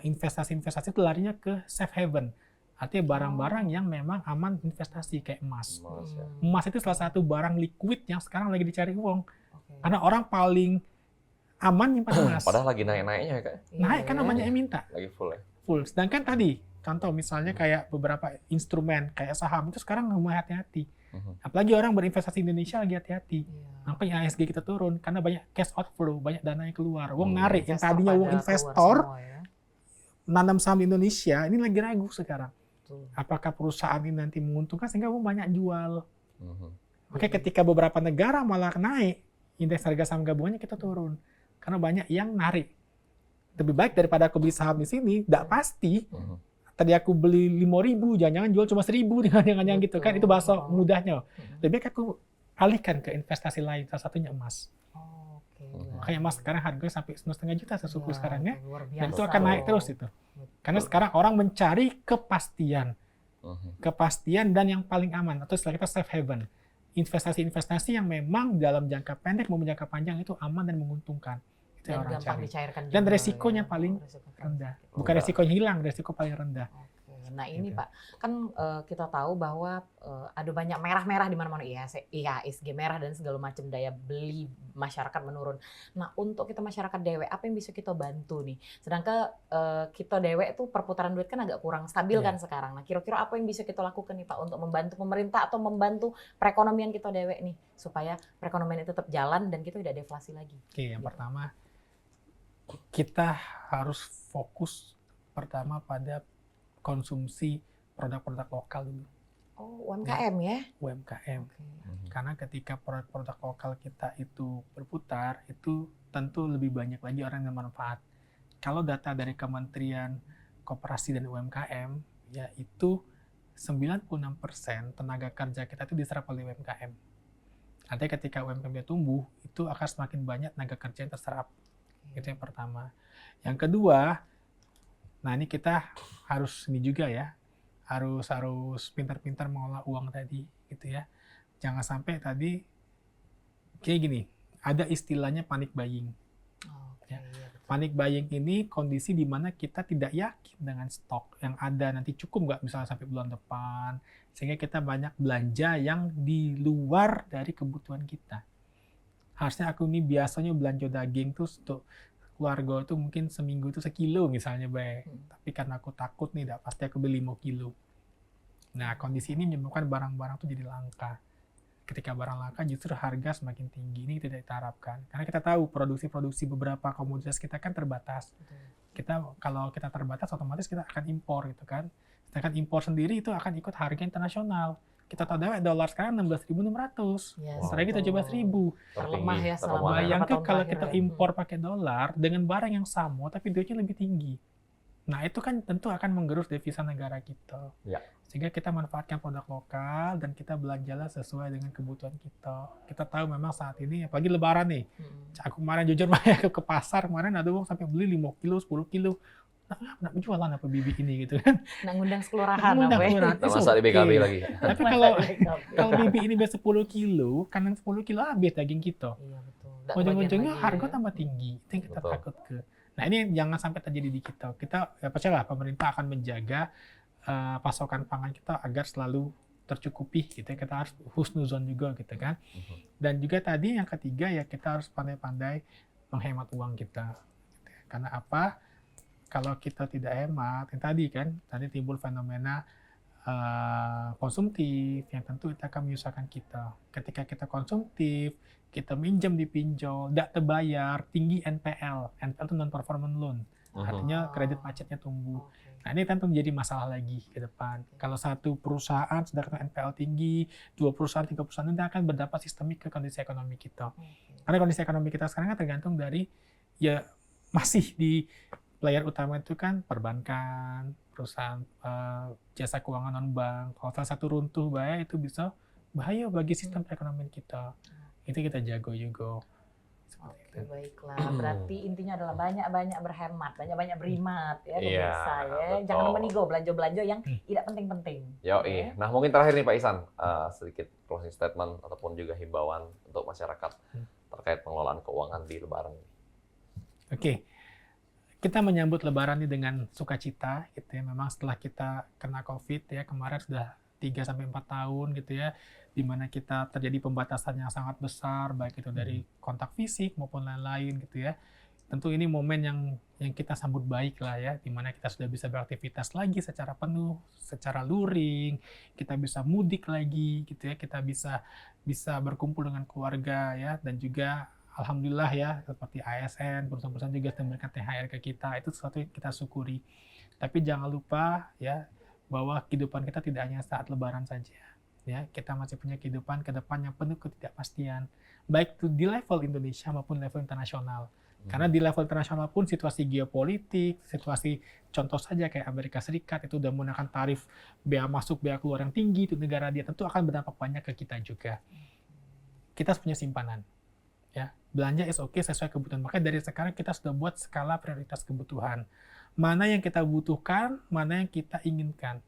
C: investasi-investasi itu larinya ke safe haven. Artinya barang-barang yang memang aman investasi kayak emas. Emas itu salah satu barang liquid yang sekarang lagi dicari uang. Karena orang paling aman nyimpan emas.
B: Padahal lagi naik-naiknya ya, Kak.
C: Naik kan namanya yang minta.
B: Lagi full ya.
C: Full. Sedangkan tadi, contoh misalnya kayak beberapa instrumen, kayak saham, itu sekarang mulai hati-hati. Apalagi orang berinvestasi di Indonesia lagi hati-hati. Makanya ASG kita turun, karena banyak cash outflow, banyak dana yang keluar. Uang narik, yang tadinya uang investor, nanam saham di Indonesia, ini lagi ragu sekarang. Apakah perusahaan ini nanti menguntungkan, sehingga uang banyak jual. Makanya ketika beberapa negara malah naik, indeks harga saham gabungannya kita turun. Karena banyak yang narik. Lebih baik daripada aku beli saham di sini, tidak pasti. Tadi aku beli 5.000, jangan-jangan jual cuma 1.000, jangan-jangan gitu kan. Itu bahasa mudahnya. Lebih baik aku alihkan ke investasi lain, salah satunya emas. Makanya emas sekarang harganya sampai 1,5 juta sesuku sekarang ya. Dan itu akan naik terus itu. Karena sekarang orang mencari kepastian. Kepastian dan yang paling aman. Atau setelah kita safe haven. Investasi-investasi yang memang dalam jangka pendek maupun jangka panjang itu aman dan menguntungkan. Itu yang orang cari. Dan resikonya paling rendah. Bukan resikonya hilang, resiko paling rendah.
A: Nah ini Pak, kan kita tahu bahwa ada banyak merah-merah di mana-mana, IHSG merah dan segala macam, daya beli masyarakat menurun. Nah untuk kita masyarakat dewek, apa yang bisa kita bantu nih? Sedangkan kita dewek itu perputaran duit kan agak kurang stabil kan sekarang. Nah kira-kira apa yang bisa kita lakukan nih Pak untuk membantu pemerintah atau membantu perekonomian kita dewek nih, supaya perekonomian itu tetap jalan dan kita tidak deflasi lagi?
C: Oke, yang pertama kita harus fokus pertama pada konsumsi produk-produk lokal dulu.
A: Oh, UMKM ya?
C: UMKM. Karena ketika produk-produk lokal kita itu berputar, itu tentu lebih banyak lagi orang yang manfaat. Kalau data dari Kementerian Koperasi dan UMKM, yaitu 96% tenaga kerja kita itu diserap oleh UMKM. Artinya ketika UMKM tumbuh, itu akan semakin banyak tenaga kerja yang terserap. Itu yang pertama. Yang kedua, nah ini kita harus harus pintar-pintar mengolah uang tadi, gitu ya. Jangan sampai tadi kayak gini, ada istilahnya panic buying. Panic buying ini kondisi di mana kita tidak yakin dengan stok yang ada nanti cukup nggak misalnya sampai bulan depan, sehingga kita banyak belanja yang di luar dari kebutuhan kita. Harusnya aku ini biasanya belanja daging tuh untuk keluarga itu mungkin seminggu itu sekilo misalnya baik. Tapi karena aku takut nih, pasti aku beli 5 kilo. Nah kondisi ini menyebabkan barang-barang itu jadi langka. Ketika barang langka justru harga semakin tinggi, ini tidak kita harapkan. Karena kita tahu produksi beberapa komoditas kita kan terbatas. Kalau kita terbatas otomatis kita akan impor gitu kan. Sedangkan impor sendiri itu akan ikut harga internasional. Kita tahu dolar sekarang 16.600. Setelah kita coba 1.000.
A: Terlemah ya selama.
C: Bayangkan kalau kita impor pakai dolar dengan barang yang sama tapi duitnya lebih tinggi. Nah, itu kan tentu akan menggerus devisa negara kita. Sehingga kita manfaatkan produk lokal dan kita belanjalah sesuai dengan kebutuhan kita. Kita tahu memang saat ini apalagi lebaran nih. Aku kemarin jujur ke pasar kemarin ada uang sampai beli 5 kilo, 10 kilo. Nak jualan apa bibi ini gitu kan?
A: Nak ngundang kelurahan apa ya?
B: Masa di BKB lagi.
C: Tapi kalau bibi ini beli 10 kilo, kanan 10 kilo habis daging kita.
A: Iya betul.
C: Ujung-ujungnya harga tambah tinggi. Itu yang kita takut ke. Nah ini jangan sampai terjadi di kita. Kita percayalah pemerintah akan menjaga pasokan pangan kita agar selalu tercukupi. Gitu. Kita harus husnuzon juga gitu kan. Dan juga tadi yang ketiga ya kita harus pandai-pandai menghemat uang kita. Karena apa? Kalau kita tidak hemat, yang tadi timbul fenomena konsumtif yang tentu itu akan menyusahkan kita. Ketika kita konsumtif, kita minjem di pinjol, tidak terbayar, tinggi NPL. NPL itu non-performance loan. Artinya kredit macetnya tumbuh. Nah, ini tentu menjadi masalah lagi ke depan. Kalau satu perusahaan sedangkan NPL tinggi, 2 perusahaan, 3 perusahaan, itu akan berdampak sistemik ke kondisi ekonomi kita. Karena kondisi ekonomi kita sekarang kan tergantung dari, ya masih di player utama itu kan perbankan, perusahaan jasa keuangan non-bank. Kalau salah satu runtuh bahaya, itu bisa bahaya bagi sistem perekonomian kita. Itu kita jago juga.
A: Oke, baiklah. Berarti intinya adalah banyak-banyak berhemat, banyak-banyak berimat ya pemirsa ya.
B: betul.
A: Jangan menigo belanja-belanja yang tidak penting-penting.
B: Yoi. Nah, mungkin terakhir nih Pak Ihsan, sedikit closing statement ataupun juga himbauan untuk masyarakat terkait pengelolaan keuangan di Lebaran.
C: Oke. Kita menyambut Lebaran ini dengan sukacita gitu ya. Memang setelah kita kena COVID ya, kemarin sudah 3-4 tahun gitu ya, di mana kita terjadi pembatasan yang sangat besar, baik itu dari kontak fisik maupun lain-lain gitu ya. Tentu ini momen yang kita sambut baik lah ya, di mana kita sudah bisa beraktivitas lagi secara penuh, secara luring, kita bisa mudik lagi gitu ya, kita bisa berkumpul dengan keluarga ya, dan juga alhamdulillah ya, seperti ASN, perusahaan-perusahaan juga memberikan THR ke kita, itu sesuatu yang kita syukuri. Tapi jangan lupa ya, bahwa kehidupan kita tidak hanya saat Lebaran saja. Ya, kita masih punya kehidupan ke depan yang penuh ketidakpastian, baik itu di level Indonesia maupun level internasional. Karena di level internasional pun situasi geopolitik, situasi contoh saja kayak Amerika Serikat itu udah menggunakan tarif bea masuk, bea keluar yang tinggi itu negara dia, tentu akan berdampak banyak ke kita juga. Kita punya simpanan. Ya, belanja is okay sesuai kebutuhan. Makanya dari sekarang kita sudah buat skala prioritas kebutuhan. Mana yang kita butuhkan, mana yang kita inginkan.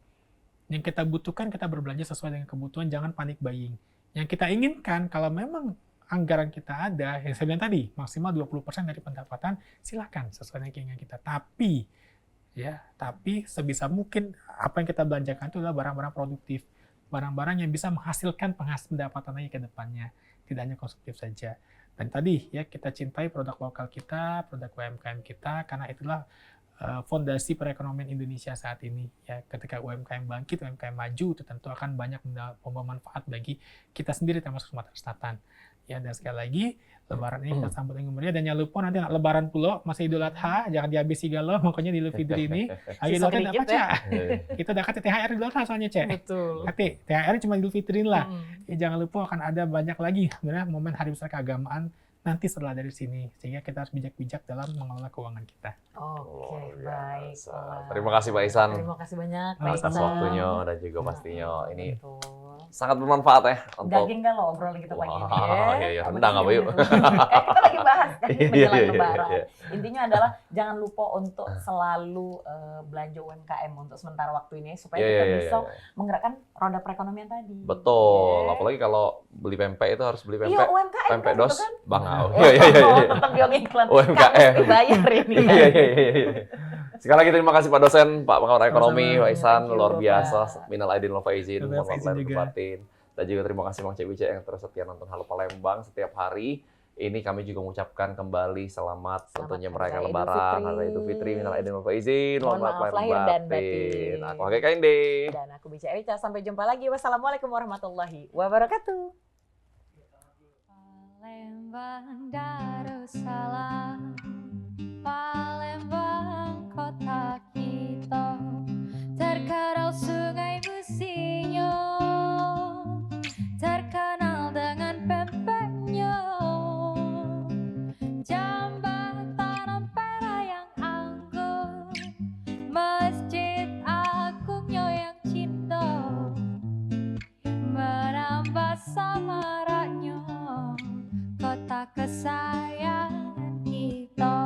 C: Yang kita butuhkan, kita berbelanja sesuai dengan kebutuhan, jangan panik buying. Yang kita inginkan, kalau memang anggaran kita ada, yang saya bilang tadi, maksimal 20% dari pendapatan, silakan sesuai dengan keinginan kita. Tapi sebisa mungkin apa yang kita belanjakan itu adalah barang-barang produktif. Barang-barang yang bisa menghasilkan pendapatan lagi ke depannya. Tidak hanya konsumtif saja. Dan tadi, ya kita cintai produk lokal kita, produk UMKM kita, karena itulah fondasi perekonomian Indonesia saat ini. Ya, ketika UMKM bangkit, UMKM maju, itu tentu akan banyak membawa manfaat bagi kita sendiri termasuk Sumatera Selatan. Ya, dan sekali lagi Lebaran ini kita sambut dengan meriah, dan jangan lupa nanti Lebaran pula masih Idul Adha, jangan dihabisi galau, makanya di Idul Fitri ini. Idul Adha apa Cak? Kita udah kasih THR Idul Adha soalnya Cak.
A: Betul.
C: Tapi THR cuma Idul Fitri lah. Ya, jangan lupa akan ada banyak lagi sebenarnya momen hari besar keagamaan nanti setelah dari sini, sehingga kita harus bijak-bijak dalam mengelola keuangan kita.
A: Oke, baik.
B: Terima kasih Pak Ihsan.
A: Terima kasih banyak Pak
B: atas
A: Ihsan.
B: waktunya dan juga pastinya ini
A: Betul.
B: sangat bermanfaat ya untuk
A: Daging nggak lo obrolan kita pagi ini
B: Wah,
A: ya?
B: iya, rendang apa yuk?
A: Kita lagi bahas daging menjelang
B: Iya.
A: Lebaran. Intinya adalah jangan lupa untuk selalu belanja UMKM untuk sementara waktu ini supaya kita bisa menggerakkan roda perekonomian tadi.
B: Betul,
A: Ya.
B: apalagi kalau beli pempek itu harus beli
A: Iya,
B: pempek.
A: UMKM
B: Pempek
A: kan,
B: dos
A: gitu kan?
B: Bang Au.
A: Oh, tetap biong iklan.
B: UMKM.
A: Kan mesti bayar ini. Kan?
B: Iya. Sekali lagi terima kasih Pak dosen, Pak pengamat ekonomi, Pak Ihsan,
A: Thank you,
B: luar
A: Bapak.
B: biasa. Minal aidin wal faizin,
C: Minal
B: mohon maaf
C: faizin
B: lahir
C: juga.
B: batin. Dan juga terima kasih Bang Cek Wicek yang terus setia nonton Halo Palembang setiap hari. Ini kami juga mengucapkan kembali selamat tentunya merayakan
A: Hari Raya Idul
B: Lebaran,
A: Fitri.
B: Hari Raya Idul Fitri, minal aidin wal faizin,
A: Mohon maaf lahir dan batin.
B: Aku Hage Kainde.
A: Dan aku Bica Eca, sampai jumpa lagi. Wassalamualaikum warahmatullahi wabarakatuh.
D: Palembang Darussalam, Palembang kota kita, terkenal sungai Musinyo, terkenal dengan pempeknya, jembatan Ampera yang anggun, masjid agungnya yang cinta, menambah samarannya kota kesayangan kita.